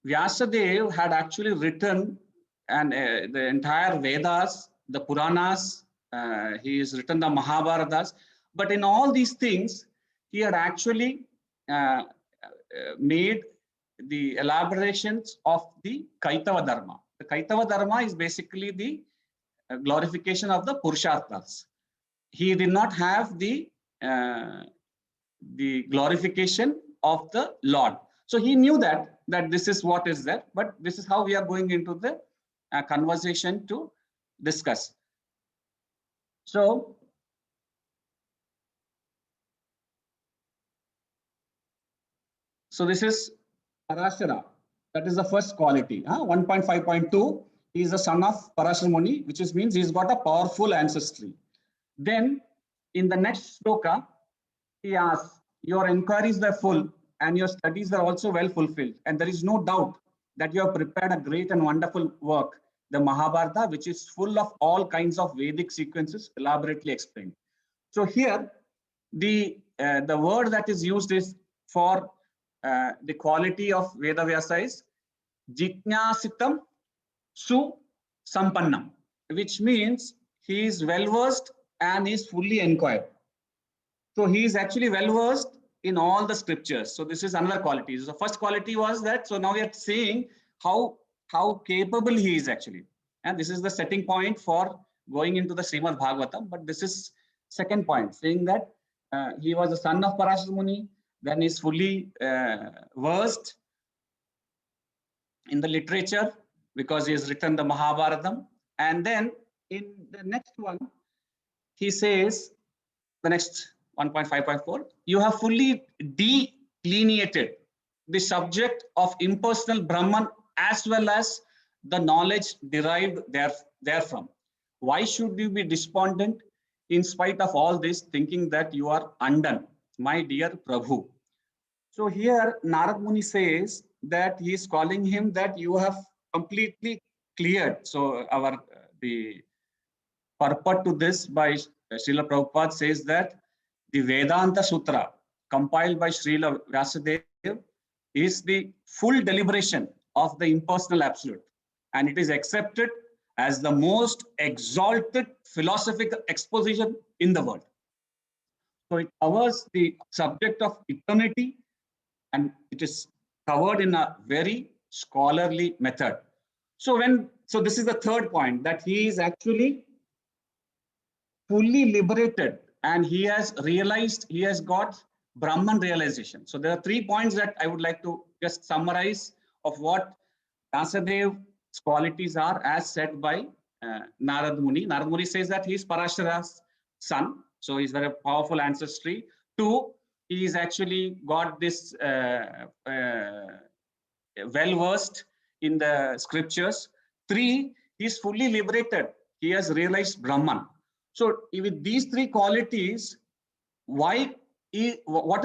Vyasadeva had actually written the entire Vedas, the Puranas, he has written the Mahabharatas, but in all these things, he had actually made the elaborations of the Kaitava Dharma. The Kaitava Dharma is basically the glorification of the Purusharthas. He did not have the glorification of the Lord. So he knew that this is what is there, but this is how we are going into the conversation to discuss. So this is Parashara. That is the first quality. 1.5.2, he is the son of Parashara Muni, which means he's got a powerful ancestry. Then in the next sloka, he asks, your inquiries were full and your studies are also well fulfilled. And there is no doubt that you have prepared a great and wonderful work, the Mahabharata, which is full of all kinds of Vedic sequences elaborately explained. So here, the word that is used is for the quality of Veda Vyasa is Jitnyasitam Su Sampannam, which means he is well versed and is fully inquired. So he is actually well versed in all the scriptures. So this is another quality. So the first quality was that. So now we are seeing how capable he is actually, and this is the setting point for going into the Srimad Bhagavatam. But this is second point, saying that he was the son of Parashara Muni. Then he's fully versed in the literature because he has written the Mahabharatam. And then in the next one, he says, the next 1.5.4, you have fully delineated the subject of impersonal Brahman as well as the knowledge derived therefrom. Why should you be despondent in spite of all this, thinking that you are undone, my dear Prabhu? So here Narad Muni says that he is calling him that you have completely cleared. So the purport to this by Srila Prabhupada says that the Vedanta Sutra compiled by Srila Vyasadeva is the full deliberation of the impersonal absolute, and it is accepted as the most exalted philosophical exposition in the world. So it covers the subject of eternity, and it is covered in a very scholarly method. So this is the third point, that he is actually fully liberated and he has realized, he has got Brahman realization. So there are 3 points that I would like to just summarize of what Vyasadev's qualities are as said by Narad Muni. Narad Muni says that he is Parashara's son, so he's very powerful ancestry. 2, he is actually got this well versed in the scriptures. 3, he is fully liberated. He has realized Brahman. So with these 3 qualities, what is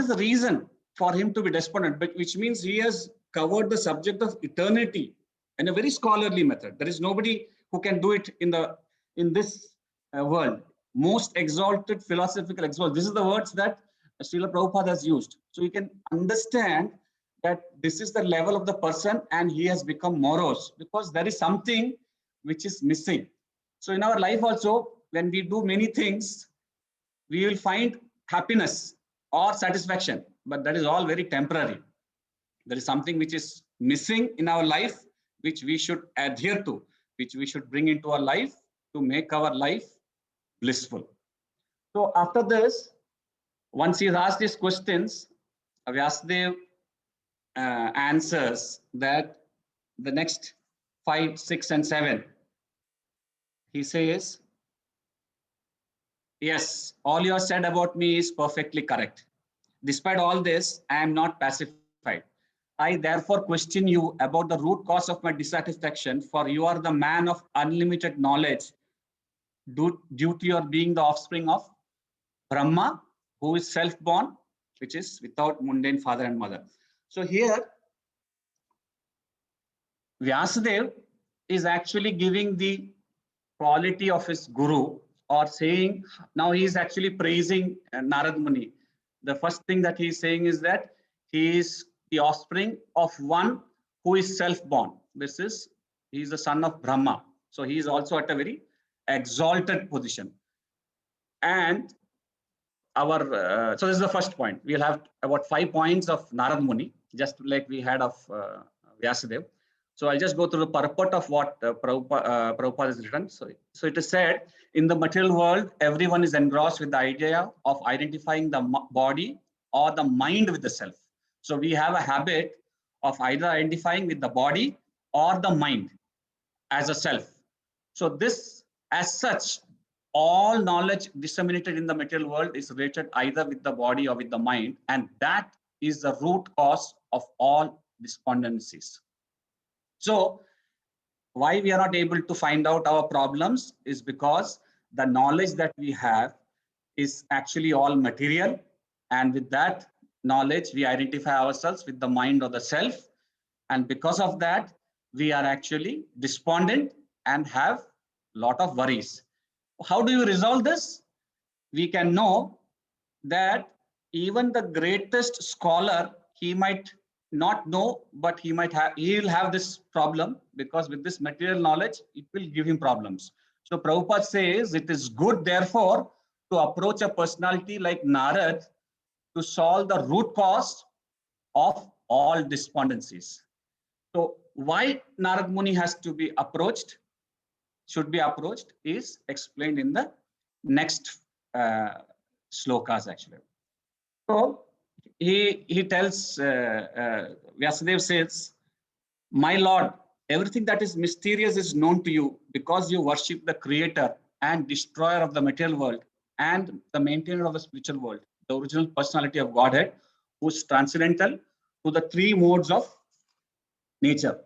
the reason for him to be despondent? But which means he has covered the subject of eternity in a very scholarly method. There is nobody who can do it in this world. Most exalted philosophical exalted. This is the words that Srila Prabhupada has used. So you can understand that this is the level of the person and he has become morose because there is something which is missing. So in our life also, when we do many things, we will find happiness or satisfaction, but that is all very temporary. There is something which is missing in our life, which we should adhere to, which we should bring into our life to make our life blissful. So after this, once he has asked these questions, Vyasadeva answers that the next 5, 6, and 7. He says, yes, all you have said about me is perfectly correct. Despite all this, I am not pacified. I therefore question you about the root cause of my dissatisfaction, for you are the man of unlimited knowledge due to your being the offspring of Brahma, who is self-born, which is without mundane father and mother. So here, Vyasadeva is actually giving the quality of his guru, or saying, now he is actually praising Narad Muni. The first thing that he is saying is that he is the offspring of one who is self-born. He is the son of Brahma. So he is also at a very exalted position. And so this is the first point. We'll have about 5 points of Narad Muni, just like we had of Vyasadeva. So I'll just go through the purport of what Prabhupada has written. So it is said, in the material world, everyone is engrossed with the idea of identifying the body or the mind with the self. So we have a habit of either identifying with the body or the mind as a self. So this, as such, all knowledge disseminated in the material world is related either with the body or with the mind, and that is the root cause of all despondencies. So why we are not able to find out our problems is because the knowledge that we have is actually all material, and with that knowledge we identify ourselves with the mind or the self, and because of that we are actually despondent and have a lot of worries. How do you resolve this? We can know that even the greatest scholar, he might not know, but he will have this problem, because with this material knowledge, it will give him problems. So Prabhupada says it is good, therefore, to approach a personality like Narad to solve the root cause of all despondencies. So why Narad Muni has to be approached, should be approached, is explained in the next slokas actually. So he tells, Vyasadeva says, my Lord, everything that is mysterious is known to you because you worship the creator and destroyer of the material world and the maintainer of the spiritual world, the original personality of Godhead, who is transcendental to the three modes of nature.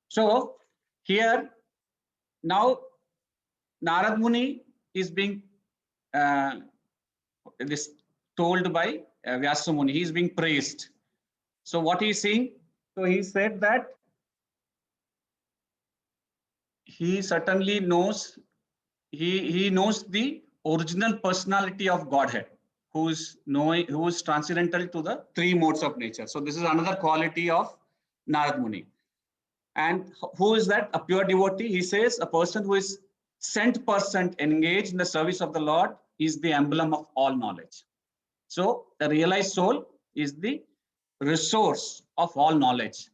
So here, now Narad Muni is being told by Vyasa Muni. He is being praised. So what he is saying? So he said that he certainly knows, he knows the original personality of Godhead, who is transcendental to the three modes of nature. So this is another quality of Narad Muni. And who is that? A pure devotee. He says a person who is sent person engaged in the service of the Lord is the emblem of all knowledge. So the realized soul is the resource of all knowledge.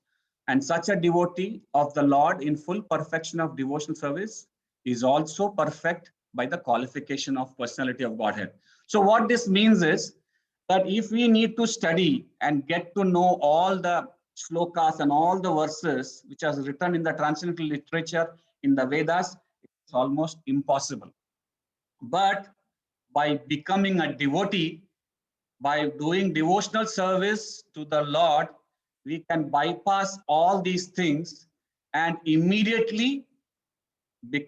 And such a devotee of the Lord in full perfection of devotional service is also perfect by the qualification of personality of Godhead. So what this means is that if we need to study and get to know all the slokas and all the verses which are written in the transcendental literature in the Vedas, it's almost impossible. But by becoming a devotee, by doing devotional service to the Lord, we can bypass all these things and immediately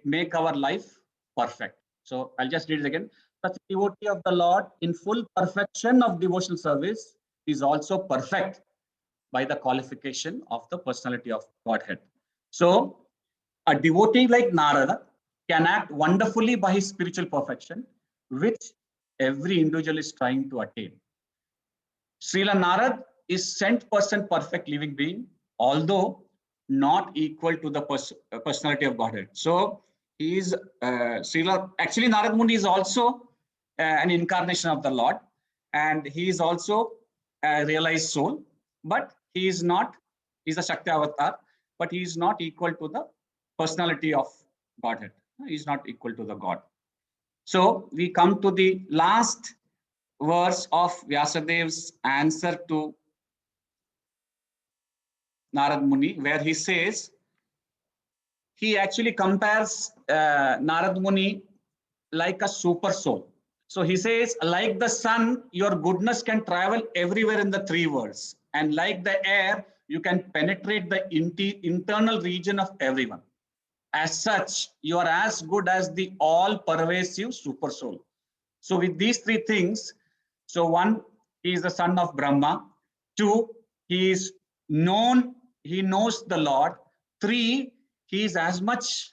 make our life perfect. So I'll just read it again. Such a devotee of the Lord in full perfection of devotional service is also perfect by the qualification of the personality of Godhead. So a devotee like Narada can act wonderfully by his spiritual perfection, which every individual is trying to attain. Srila Narad is sent person perfect living being, although not equal to the personality of Godhead. So he is actually Narad Muni is also an incarnation of the Lord, and he is also a realized soul, but he is not, he's a Shakti avatar, but he is not equal to the personality of Godhead. He is not equal to the God. So we come to the last verse of Vyasadev's answer to Narad Muni, where he says, he actually compares Narad Muni like a super soul. So he says, like the sun, your goodness can travel everywhere in the three worlds. And like the air, you can penetrate the internal region of everyone. As such, you are as good as the all-pervasive super soul. So with these three things, so one, he is the son of Brahma. Two, he is known, he knows the Lord. Three, he is as much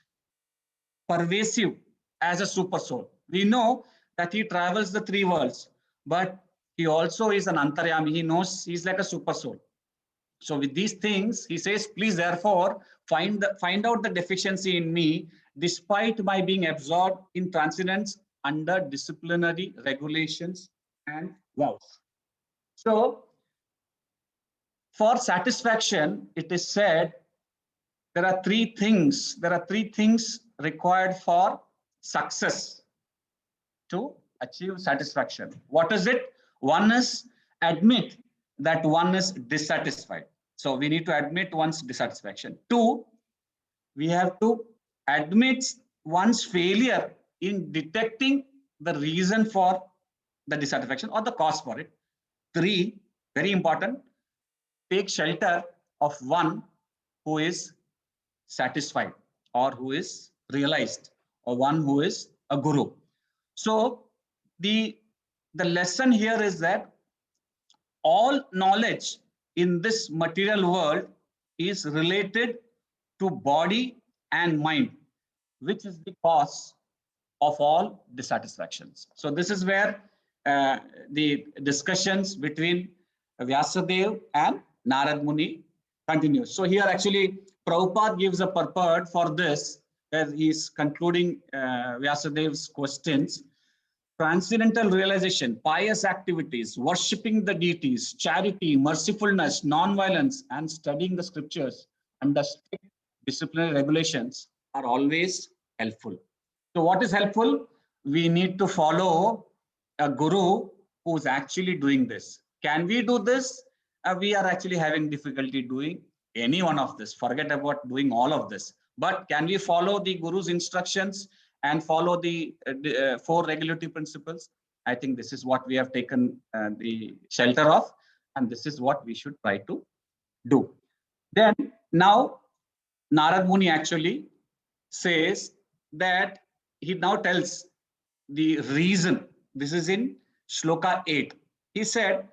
pervasive as a super soul. We know that he travels the three worlds, but he also is an antaryami. He knows he's like a super soul. So with these things, he says, please therefore find out the deficiency in me, despite my being absorbed in transcendence under disciplinary regulations and vows. So for satisfaction, it is said there are three things. There are three things required for success to achieve satisfaction. What is it? One is admit that one is dissatisfied. So we need to admit one's dissatisfaction. Two, we have to admit one's failure in detecting the reason for the dissatisfaction or the cause for it. Three, very important, take shelter of one who is satisfied or who is realized or one who is a guru. So the lesson here is that all knowledge in this material world is related to body and mind, which is the cause of all dissatisfactions. So this is where the discussions between Vyasadeva and Narad Muni continues. So here actually Prabhupada gives a purport for this, where he's concluding Vyasadeva's questions. Transcendental realization, pious activities, worshipping the deities, charity, mercifulness, non-violence, and studying the scriptures under strict disciplinary regulations are always helpful. So what is helpful? We need to follow a guru who's actually doing this. Can we do this? We are actually having difficulty doing any one of this. Forget about doing all of this. But can we follow the guru's instructions and follow the 4 regulatory principles? I think this is what we have taken the shelter of, and this is what we should try to do. Then now Narad Muni actually says that he now tells the reason. This is in Shloka 8. He said,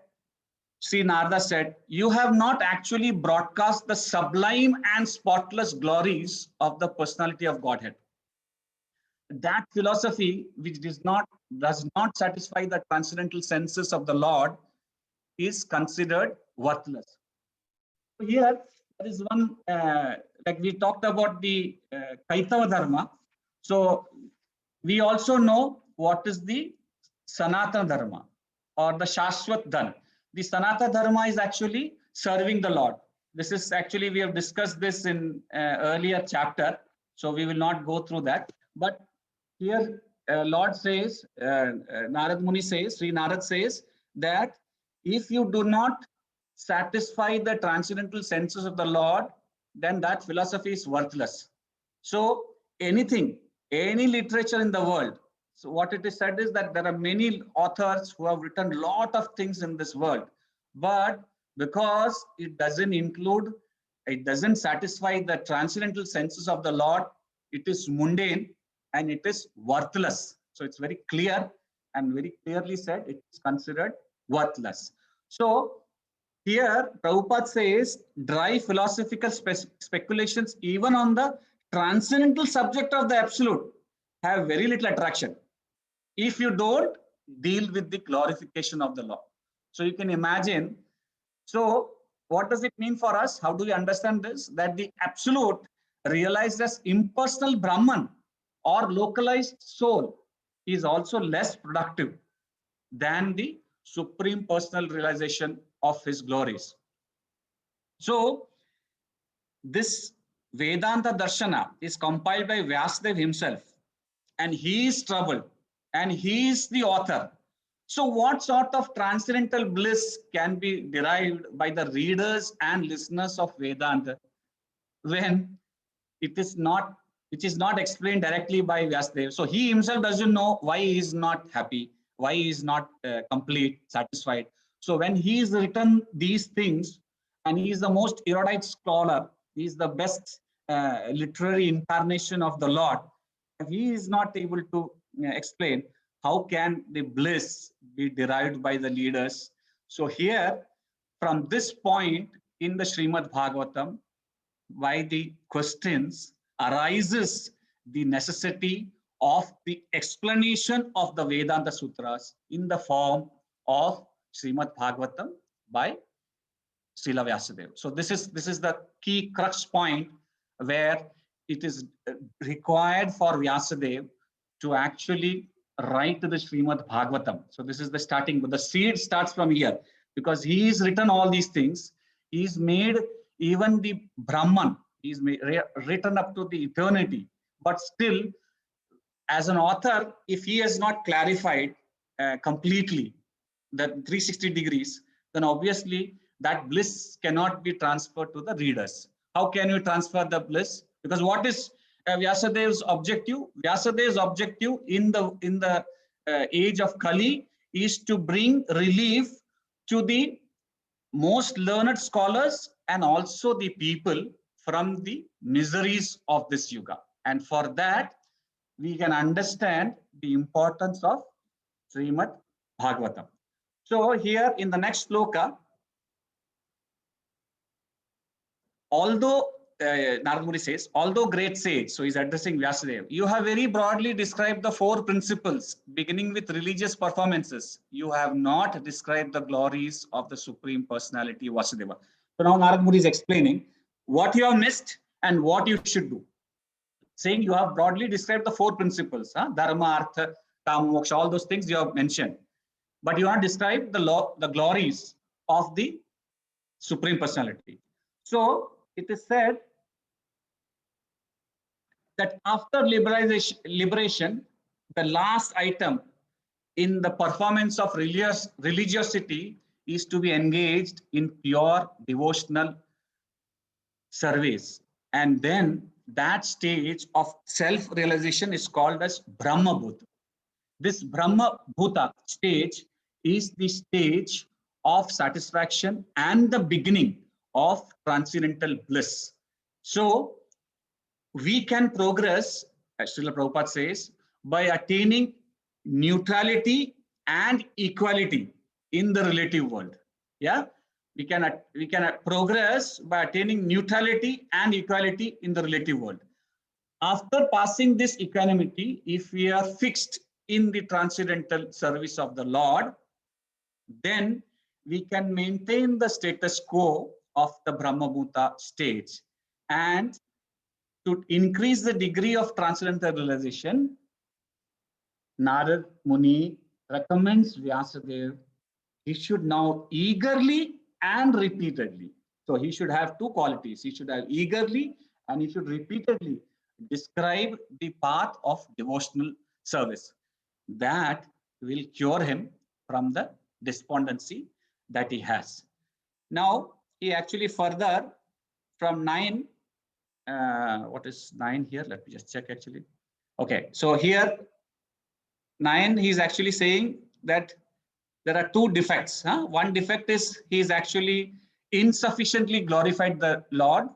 Sri Narada said, you have not actually broadcast the sublime and spotless glories of the personality of Godhead. That philosophy, which does not satisfy the transcendental senses of the Lord, is considered worthless. Here, there is one, like we talked about the Kaitava Dharma. So we also know what is the Sanatana Dharma or the Shashwat Dhan. The Sanatana Dharma is actually serving the Lord. This is actually, we have discussed this in earlier chapter, so we will not go through that. But here, Lord says, Narad Muni says, Sri Narad says that if you do not satisfy the transcendental senses of the Lord, then that philosophy is worthless. So anything, any literature in the world, so what it is said is that there are many authors who have written a lot of things in this world, but because it doesn't satisfy the transcendental senses of the Lord, it is mundane and it is worthless. So it's very clear and very clearly said it is considered worthless. So here Prabhupada says dry philosophical speculations even on the transcendental subject of the absolute have very little attraction if you don't deal with the glorification of the Lord. So you can imagine. So what does it mean for us? How do we understand this? That the absolute realized as impersonal Brahman or localized soul is also less productive than the supreme personal realization of his glories. So this Vedanta Darshana is compiled by Vyasadeva himself, and he is troubled and he is the author. So what sort of transcendental bliss can be derived by the readers and listeners of Vedanta when it is not explained directly by Vyasadeva? So he himself doesn't know why he is not happy, why he is not complete, satisfied. So when he has written these things, and he is the most erudite scholar, he is the best literary incarnation of the Lord, if he is not able to explain, how can the bliss be derived by the leaders? So here, from this point in the Srimad Bhagavatam, by the questions arises the necessity of the explanation of the Vedanta Sutras in the form of Srimad Bhagavatam by Srila Vyasadeva. So this is the key crux point where it is required for Vyasadeva to actually write the Srimad Bhagavatam. So this is the starting, but the seed starts from here because he has written all these things. He's made even the Brahman He's written up to the eternity. But still, as an author, if he has not clarified completely the 360 degrees, then obviously that bliss cannot be transferred to the readers. How can you transfer the bliss? Because what is Vyasadev's objective? Vyasadev's objective in the age of Kali is to bring relief to the most learned scholars and also the people from the miseries of this yuga. And for that, we can understand the importance of Srimad Bhagavatam. So here in the next sloka, although Narada Muni says, although great sage, so he's addressing Vyasadeva, you have very broadly described the 4 principles, beginning with religious performances. You have not described the glories of the Supreme Personality Vasudeva. So now Narada Muni is explaining what you have missed and what you should do. Saying you have broadly described the 4 principles, Dharma, Artha, Kama, Moksha, all those things you have mentioned. But you have not described the glories of the Supreme Personality. So it is said that after liberation, the last item in the performance of religiosity is to be engaged in pure devotional service. And then that stage of self-realization is called as Brahma Bhuta. This Brahma Bhuta stage is the stage of satisfaction and the beginning of transcendental bliss. So we can progress, as Srila Prabhupada says, by attaining neutrality and equality in the relative world. Yeah, we can progress by attaining neutrality and equality in the relative world. After passing this equanimity, if we are fixed in the transcendental service of the Lord, then we can maintain the status quo of the Brahma Bhuta stage. And to increase the degree of transcendental realization, Narad Muni recommends Vyasadeva, he should now eagerly and repeatedly. So he should have 2 qualities. He should have eagerly and he should repeatedly describe the path of devotional service. That will cure him from the despondency that he has. Now, he actually further from 9, what is 9 here? Let me just check actually. Okay, so here 9, he's actually saying that there are 2 defects. One defect is he is actually insufficiently glorified the Lord.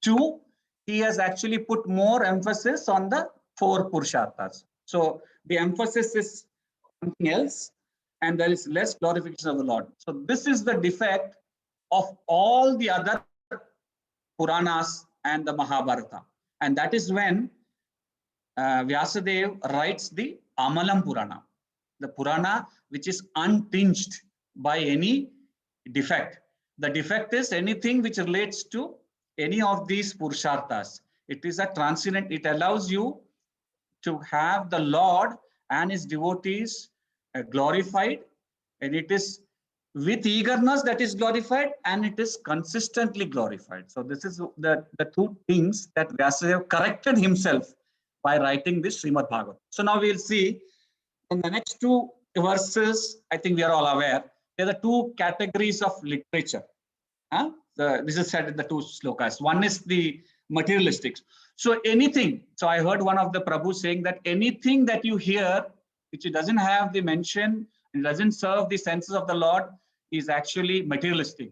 2, he has actually put more emphasis on the 4 Purusharthas. So the emphasis is something else and there is less glorification of the Lord. So this is the defect of all the other Puranas and the Mahabharata. And that is when Vyasadeva writes the Amalam Purana, the Purana which is untinged by any defect. The defect is anything which relates to any of these Purusharthas. It is a transcendent, it allows you to have the Lord and his devotees glorified, and it is with eagerness that is glorified and it is consistently glorified. So this is the 2 things that Vyasadeva corrected himself by writing this Srimad Bhagavatam. So now we'll see in the next 2 verses, I think we are all aware, there are 2 categories of literature. This is said in the 2 slokas. One is the materialistics. So anything, so I heard one of the Prabhus saying that anything that you hear, which doesn't have the mention, it doesn't serve the senses of the Lord, is actually materialistic.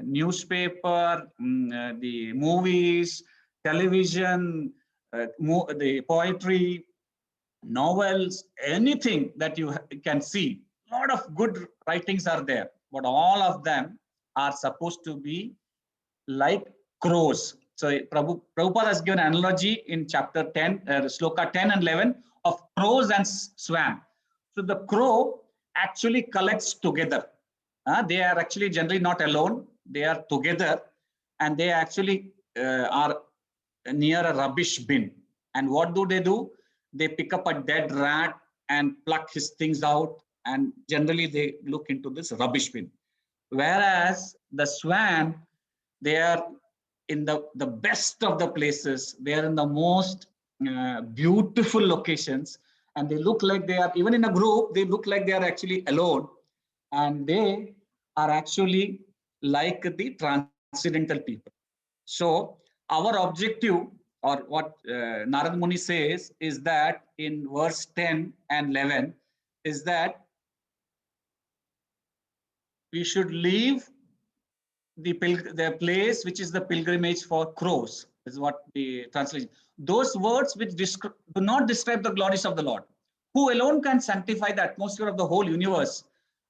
Newspaper, the movies, television, the poetry, novels, anything that you can see, a lot of good writings are there, but all of them are supposed to be like crows. So Prabhupada has given an analogy in chapter 10, sloka 10 and 11 of crows and swan. So the crow actually collects together. They are actually generally not alone. They are together and they actually are near a rubbish bin. And what do? They pick up a dead rat and pluck his things out. And generally they look into this rubbish bin. Whereas the swan, they are in the best of the places. They are in the most beautiful locations, and they look like they are, even in a group, they look like they are actually alone, and they are actually like the transcendental people. So our objective, or what Narad Muni says, is that in verse 10 and 11, is that we should leave the place which is the pilgrimage for crows, is what the translation. Those words which do not describe the glories of the Lord, who alone can sanctify the atmosphere of the whole universe,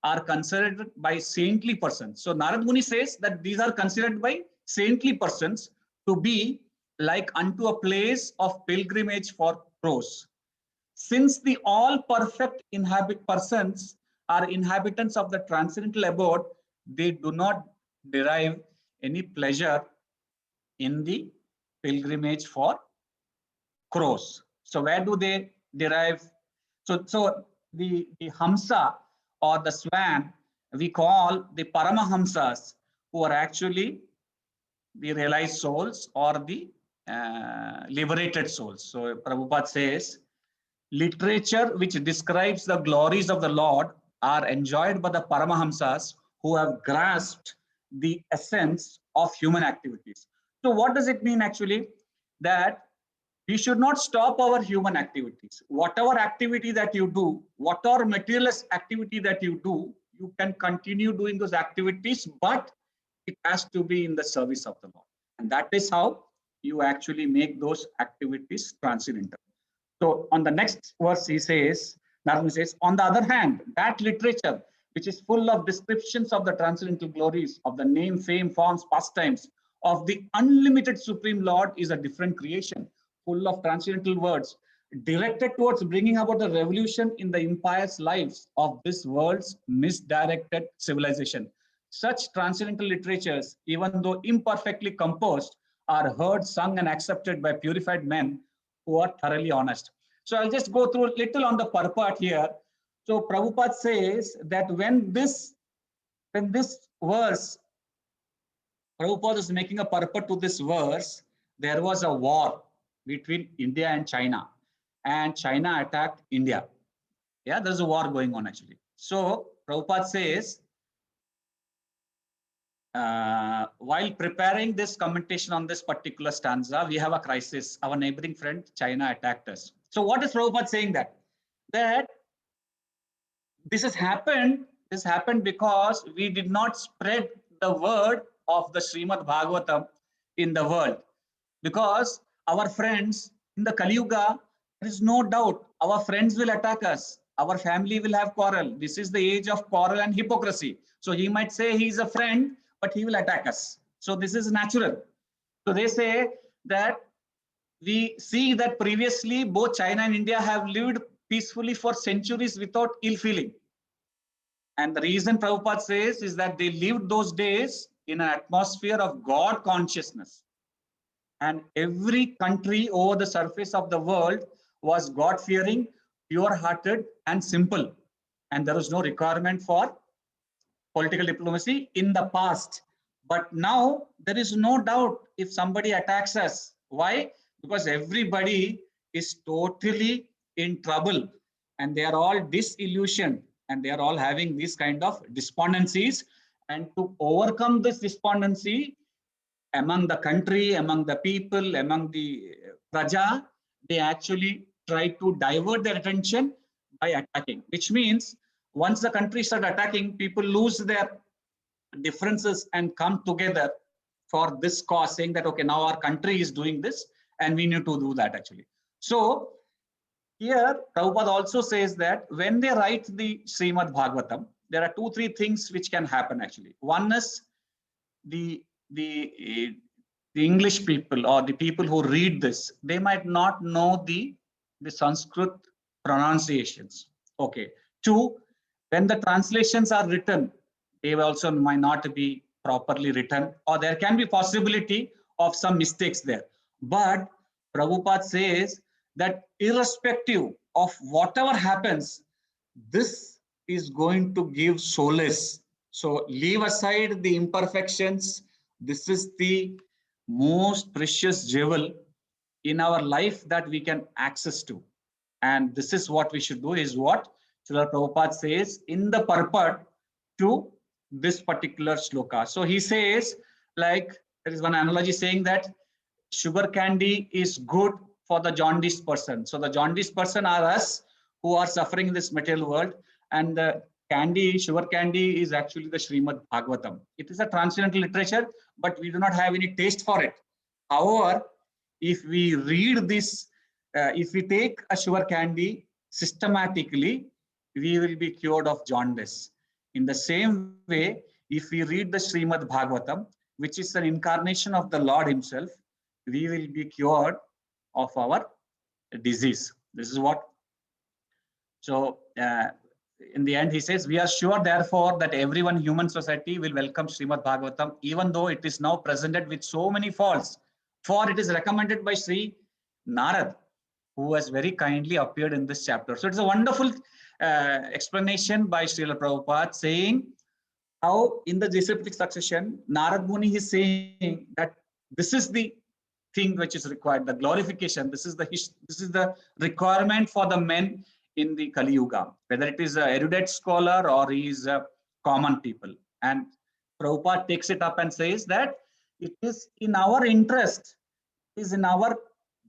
are considered by saintly persons. So Narad Muni says that these are considered by saintly persons to be like unto a place of pilgrimage for crows. Since the all perfect persons are inhabitants of the transcendental abode, they do not derive any pleasure in the pilgrimage for crows. So where do they derive? So the Hamsa or the swan, we call the Paramahamsas, who are actually the realized souls or the liberated souls. So Prabhupada says, literature which describes the glories of the Lord are enjoyed by the Paramahamsas who have grasped the essence of human activities. So what does it mean actually? That we should not stop our human activities. Whatever activity that you do, whatever materialist activity that you do, you can continue doing those activities, but it has to be in the service of the Lord. And that is how you actually make those activities transcendental. So on the next verse, he says, Narad says, on the other hand, that literature, which is full of descriptions of the transcendental glories of the name, fame, forms, pastimes of the unlimited Supreme Lord, is a different creation, full of transcendental words, directed towards bringing about the revolution in the impious lives of this world's misdirected civilization. Such transcendental literatures, even though imperfectly composed, are heard, sung, and accepted by purified men who are thoroughly honest. So I'll just go through a little on the purport here. So Prabhupada says that when this verse, Prabhupada is making a purport to this verse, there was a war between India and China attacked India. Yeah, there's a war going on actually. So Prabhupada says, while preparing this commentation on this particular stanza, we have a crisis. Our neighboring friend, China, attacked us. So what is Prabhupada saying that? That this has happened because we did not spread the word of the Srimad Bhagavatam in the world. Because our friends in the Kali Yuga, there is no doubt our friends will attack us. Our family will have quarrel. This is the age of quarrel and hypocrisy. So he might say he is a friend, but he will attack us. So this is natural. So they say that we see that previously both China and India have lived peacefully for centuries without ill feeling. And the reason Prabhupada says is that they lived those days in an atmosphere of God consciousness. And every country over the surface of the world was God-fearing, pure-hearted, and simple. And there was no requirement for political diplomacy in the past. But now there is no doubt if somebody attacks us. Why? Because everybody is totally in trouble and they are all disillusioned and they are all having these kind of despondencies. And to overcome this despondency among the country, among the people, among the praja, they actually try to divert their attention by attacking, which means once the country start attacking, people lose their differences and come together for this cause, saying that, okay, now our country is doing this and we need to do that actually. So here, Prabhupada also says that when they write the Srimad Bhagavatam, there are 2-3 things which can happen actually. One is the English people or the people who read this, they might not know the Sanskrit pronunciations. Okay. 2, when the translations are written, they also might not be properly written, or there can be possibility of some mistakes there. But Prabhupada says that irrespective of whatever happens, this is going to give solace. So leave aside the imperfections. This is the most precious jewel in our life that we can access to. And this is what we should do, is what Srila Prabhupada says in the purport to this particular shloka. So he says, like, there is one analogy saying that sugar candy is good for the jaundiced person. So the jaundiced person are us who are suffering in this material world, and the candy, sugar candy, is actually the Srimad Bhagavatam. It is a transcendental literature, but we do not have any taste for it. However, if we read this, if we take a sugar candy systematically, we will be cured of jaundice. In the same way, if we read the Srimad Bhagavatam, which is an incarnation of the Lord himself, we will be cured of our disease. This is what. So in the end, he says, we are sure, therefore, that everyone in human society will welcome Srimad Bhagavatam, even though it is now presented with so many faults. For it is recommended by Sri Narad, who has very kindly appeared in this chapter. So it's a wonderful explanation by Srila Prabhupada, saying how in the disciplic succession, Narad Muni is saying that this is the thing which is required, the glorification. This is the requirement for the men in the Kali Yuga, whether it is an erudite scholar or he is a common people. And Prabhupada takes it up and says that it is in our interest, it is in our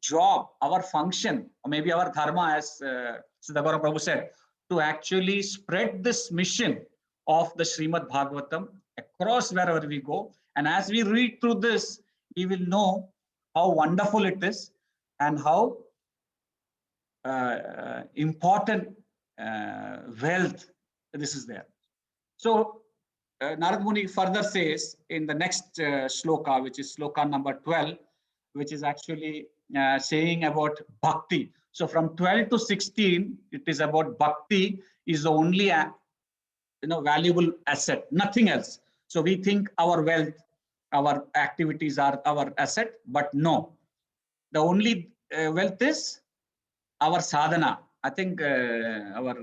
job, our function, or maybe our dharma, as Siddha Gauranga Prabhu said, to actually spread this mission of the Srimad Bhagavatam across wherever we go. And as we read through this, we will know how wonderful it is and how important wealth this is there. So Narad Muni further says in the next shloka, which is shloka number 12, which is actually saying about bhakti. So from 12 to 16, it is about bhakti is the only valuable asset, nothing else. So we think our wealth, our activities are our asset, but no. The only wealth is our sadhana. I think our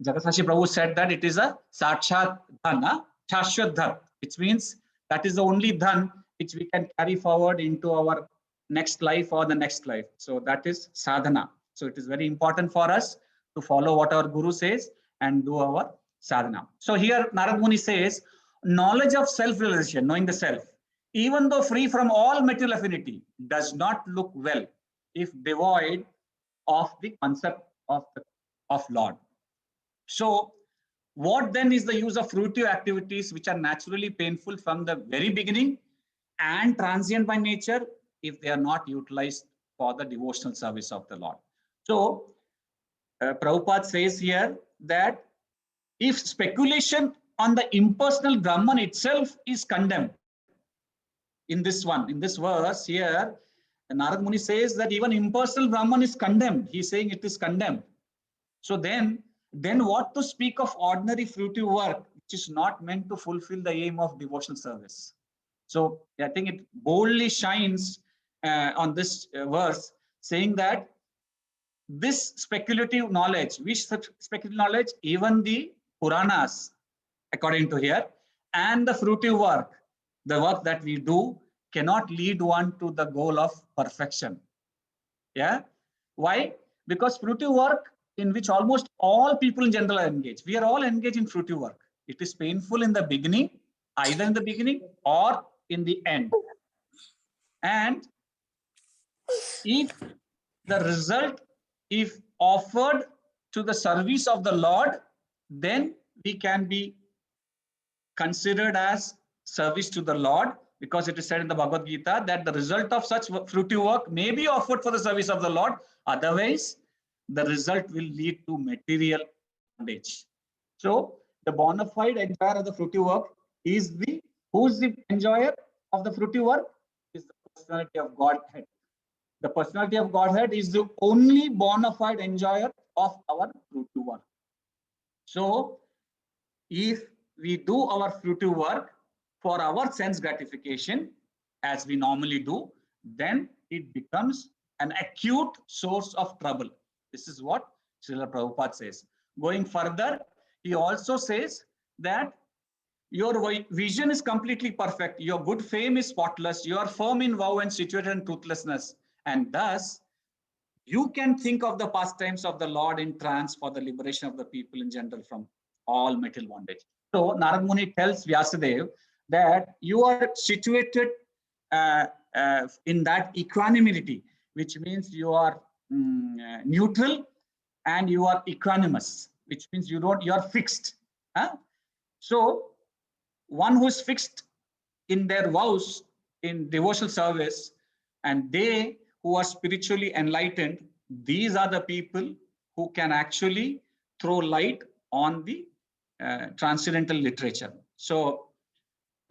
Jagatsashi Prabhu said that it is a sakshat dhan, shashwat dhan, which means that is the only dhan which we can carry forward into our next life or the next life. So that is sadhana. So it is very important for us to follow what our Guru says and do our sadhana. So here Narad Muni says, knowledge of self-realization, knowing the self, even though free from all material affinity, does not look well if devoid of the concept of Lord. So what then is the use of fruitive activities which are naturally painful from the very beginning and transient by nature if they are not utilized for the devotional service of the Lord? So Prabhupada says here that if speculation on the impersonal Brahman itself is condemned, in this verse here, Narad Muni says that even impersonal Brahman is condemned. He's saying it is condemned. So then what to speak of ordinary fruitive work, which is not meant to fulfill the aim of devotional service? So I think it boldly shines on this verse, saying that this speculative knowledge, which speculative knowledge, even the Puranas, according to here, and the fruitive work, the work that we do, cannot lead one to the goal of perfection. Yeah. Why? Because fruitive work, in which almost all people in general are engaged. We are all engaged in fruitive work. It is painful in the beginning, either in the beginning or in the end. And if the result, if offered to the service of the Lord, then we can be considered as service to the Lord, because it is said in the Bhagavad Gita that the result of such fruitive work may be offered for the service of the Lord. Otherwise, the result will lead to material bondage. So the bona fide enjoyer of the fruitive work is who is the enjoyer of the fruitive work? Is the personality of Godhead. The personality of Godhead is the only bona fide enjoyer of our fruitive work. So if we do our fruitive work for our sense gratification, as we normally do, then it becomes an acute source of trouble. This is what Srila Prabhupada says. Going further, he also says that Your vision is completely perfect. Your good fame is spotless. You are firm in vow and situated in truthlessness. And thus, you can think of the pastimes of the Lord in trance for the liberation of the people in general from all material bondage. So Narad Muni tells Vyasadeva that you are situated in that equanimity, which means you are neutral and you are equanimous, which means you are fixed. Huh? So one who is fixed in their vows in devotional service, and they who are spiritually enlightened, these are the people who can actually throw light on the transcendental literature. So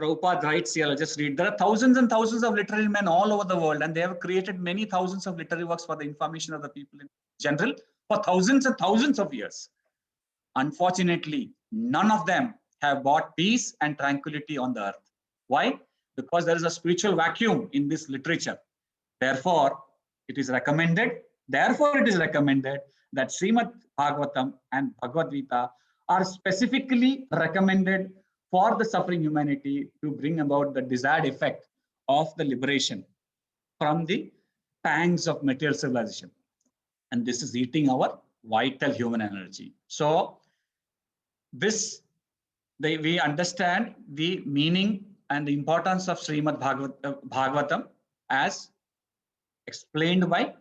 Prabhupada writes here, I'll just read, there are thousands and thousands of literary men all over the world, and they have created many thousands of literary works for the information of the people in general for thousands and thousands of years. Unfortunately, none of them have brought peace and tranquility on the earth. Why? Because there is a spiritual vacuum in this literature. Therefore, it is recommended that Srimad Bhagavatam and Bhagavad Gita are specifically recommended for the suffering humanity to bring about the desired effect of the liberation from the pangs of material civilization. And this is eating our vital human energy. So we understand the meaning and the importance of Srimad Bhagavatam as explained by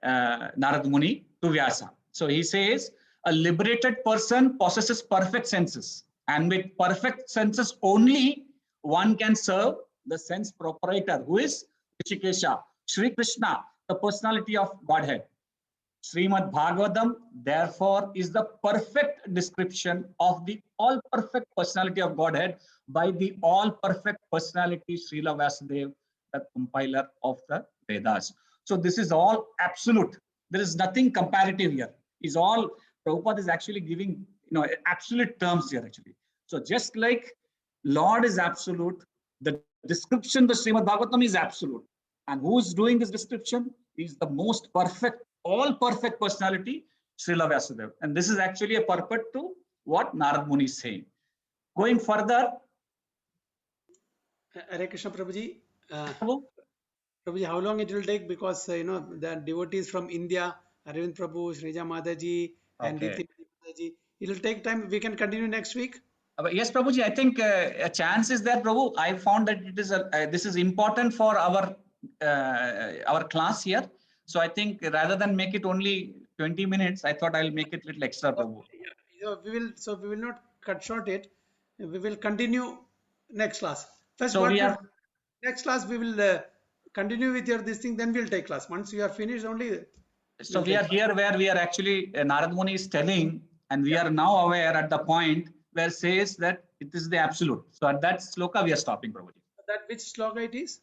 Narad Muni to Vyasa. So he says, a liberated person possesses perfect senses, and with perfect senses only one can serve the sense proprietor, who is Rishikesha, Sri Krishna, the personality of Godhead. Srimad Bhagavatam, therefore, is the perfect description of the all-perfect personality of Godhead by the all-perfect personality Srila Vyasadeva, the compiler of the Vedas. So this is all absolute. There is nothing comparative here. Is all Prabhupada is actually giving absolute terms here actually. So just like Lord is absolute, the description of Srimad Bhagavatam is absolute. And who is doing this description? Is the most perfect, all perfect personality, Srila Vyasadeva. And this is actually a purport to what Narad Muni is saying. Going further. Hare Krishna Prabhuji. Prabhuji, how long it will take? Because the devotees from India, Arvind Prabhu, Srija Mataji, and Deepthi Mataji, it will take time. We can continue next week. Yes, Prabhuji, I think a chance is there, Prabhu. I found that it is this is important for our class here. So I think rather than make it only 20 minutes, I thought I'll make it a little extra, Prabhu. So we will not cut short it. We will continue next class. First, so next class we will continue with this thing. Then we'll take class. Once we are finished, only. So we are here where we are actually Narad Muni is telling, and we are now aware at the point where it says that it is the absolute. So at that sloka we are stopping, Prabhuji. That which sloka it is?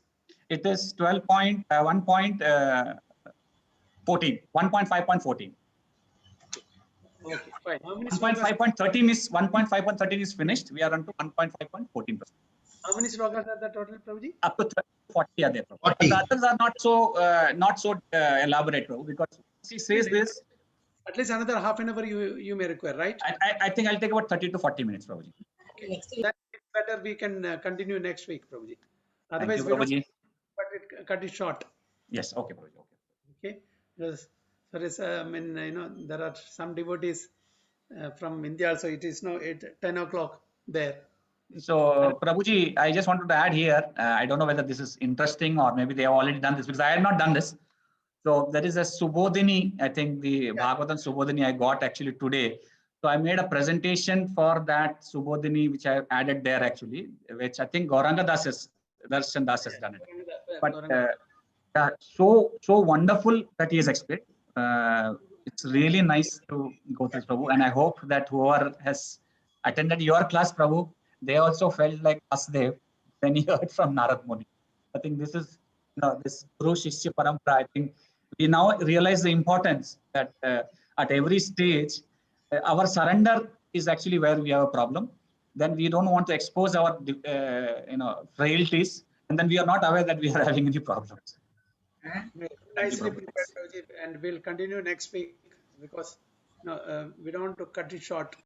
It is 1.5.14. Okay, fine. 1.5.13 is 1.5.13 is finished. We are on to 1.5.14%. How many slokas are the total, Prabhuji? Up to 40 are there. But the others are not so elaborate, Prabhu, because he says this. At least another half an hour you may require, right? I think I'll take about 30 to 40 minutes, Prabhuji. Okay. That's better. We can continue next week, Prabhuji. Otherwise, we don't cut it short. Yes. Okay, Prabhuji. Okay. Yes. There are some devotees from India also. It is now 10 o'clock there. So, Prabhuji, I just wanted to add here. I don't know whether this is interesting or maybe they have already done this, because I have not done this. So there is a Subodhini, I think the Bhagavatam Subodhini I got actually today. So I made a presentation for that Subodhini, which I have added there actually, which I think Gauranga Das has done it. But so wonderful that he has explained. It's really nice to go through, Prabhu, and I hope that whoever has attended your class, Prabhu, they also felt like Vasudev when he heard from Narad Muni. I think this is this Guru Shishya Parampara. I think we now realize the importance that at every stage, our surrender is actually where we have a problem. Then we don't want to expose our frailties, and then we are not aware that we are having any problems. Nicely prepared, and we'll continue next week because we don't want to cut it short.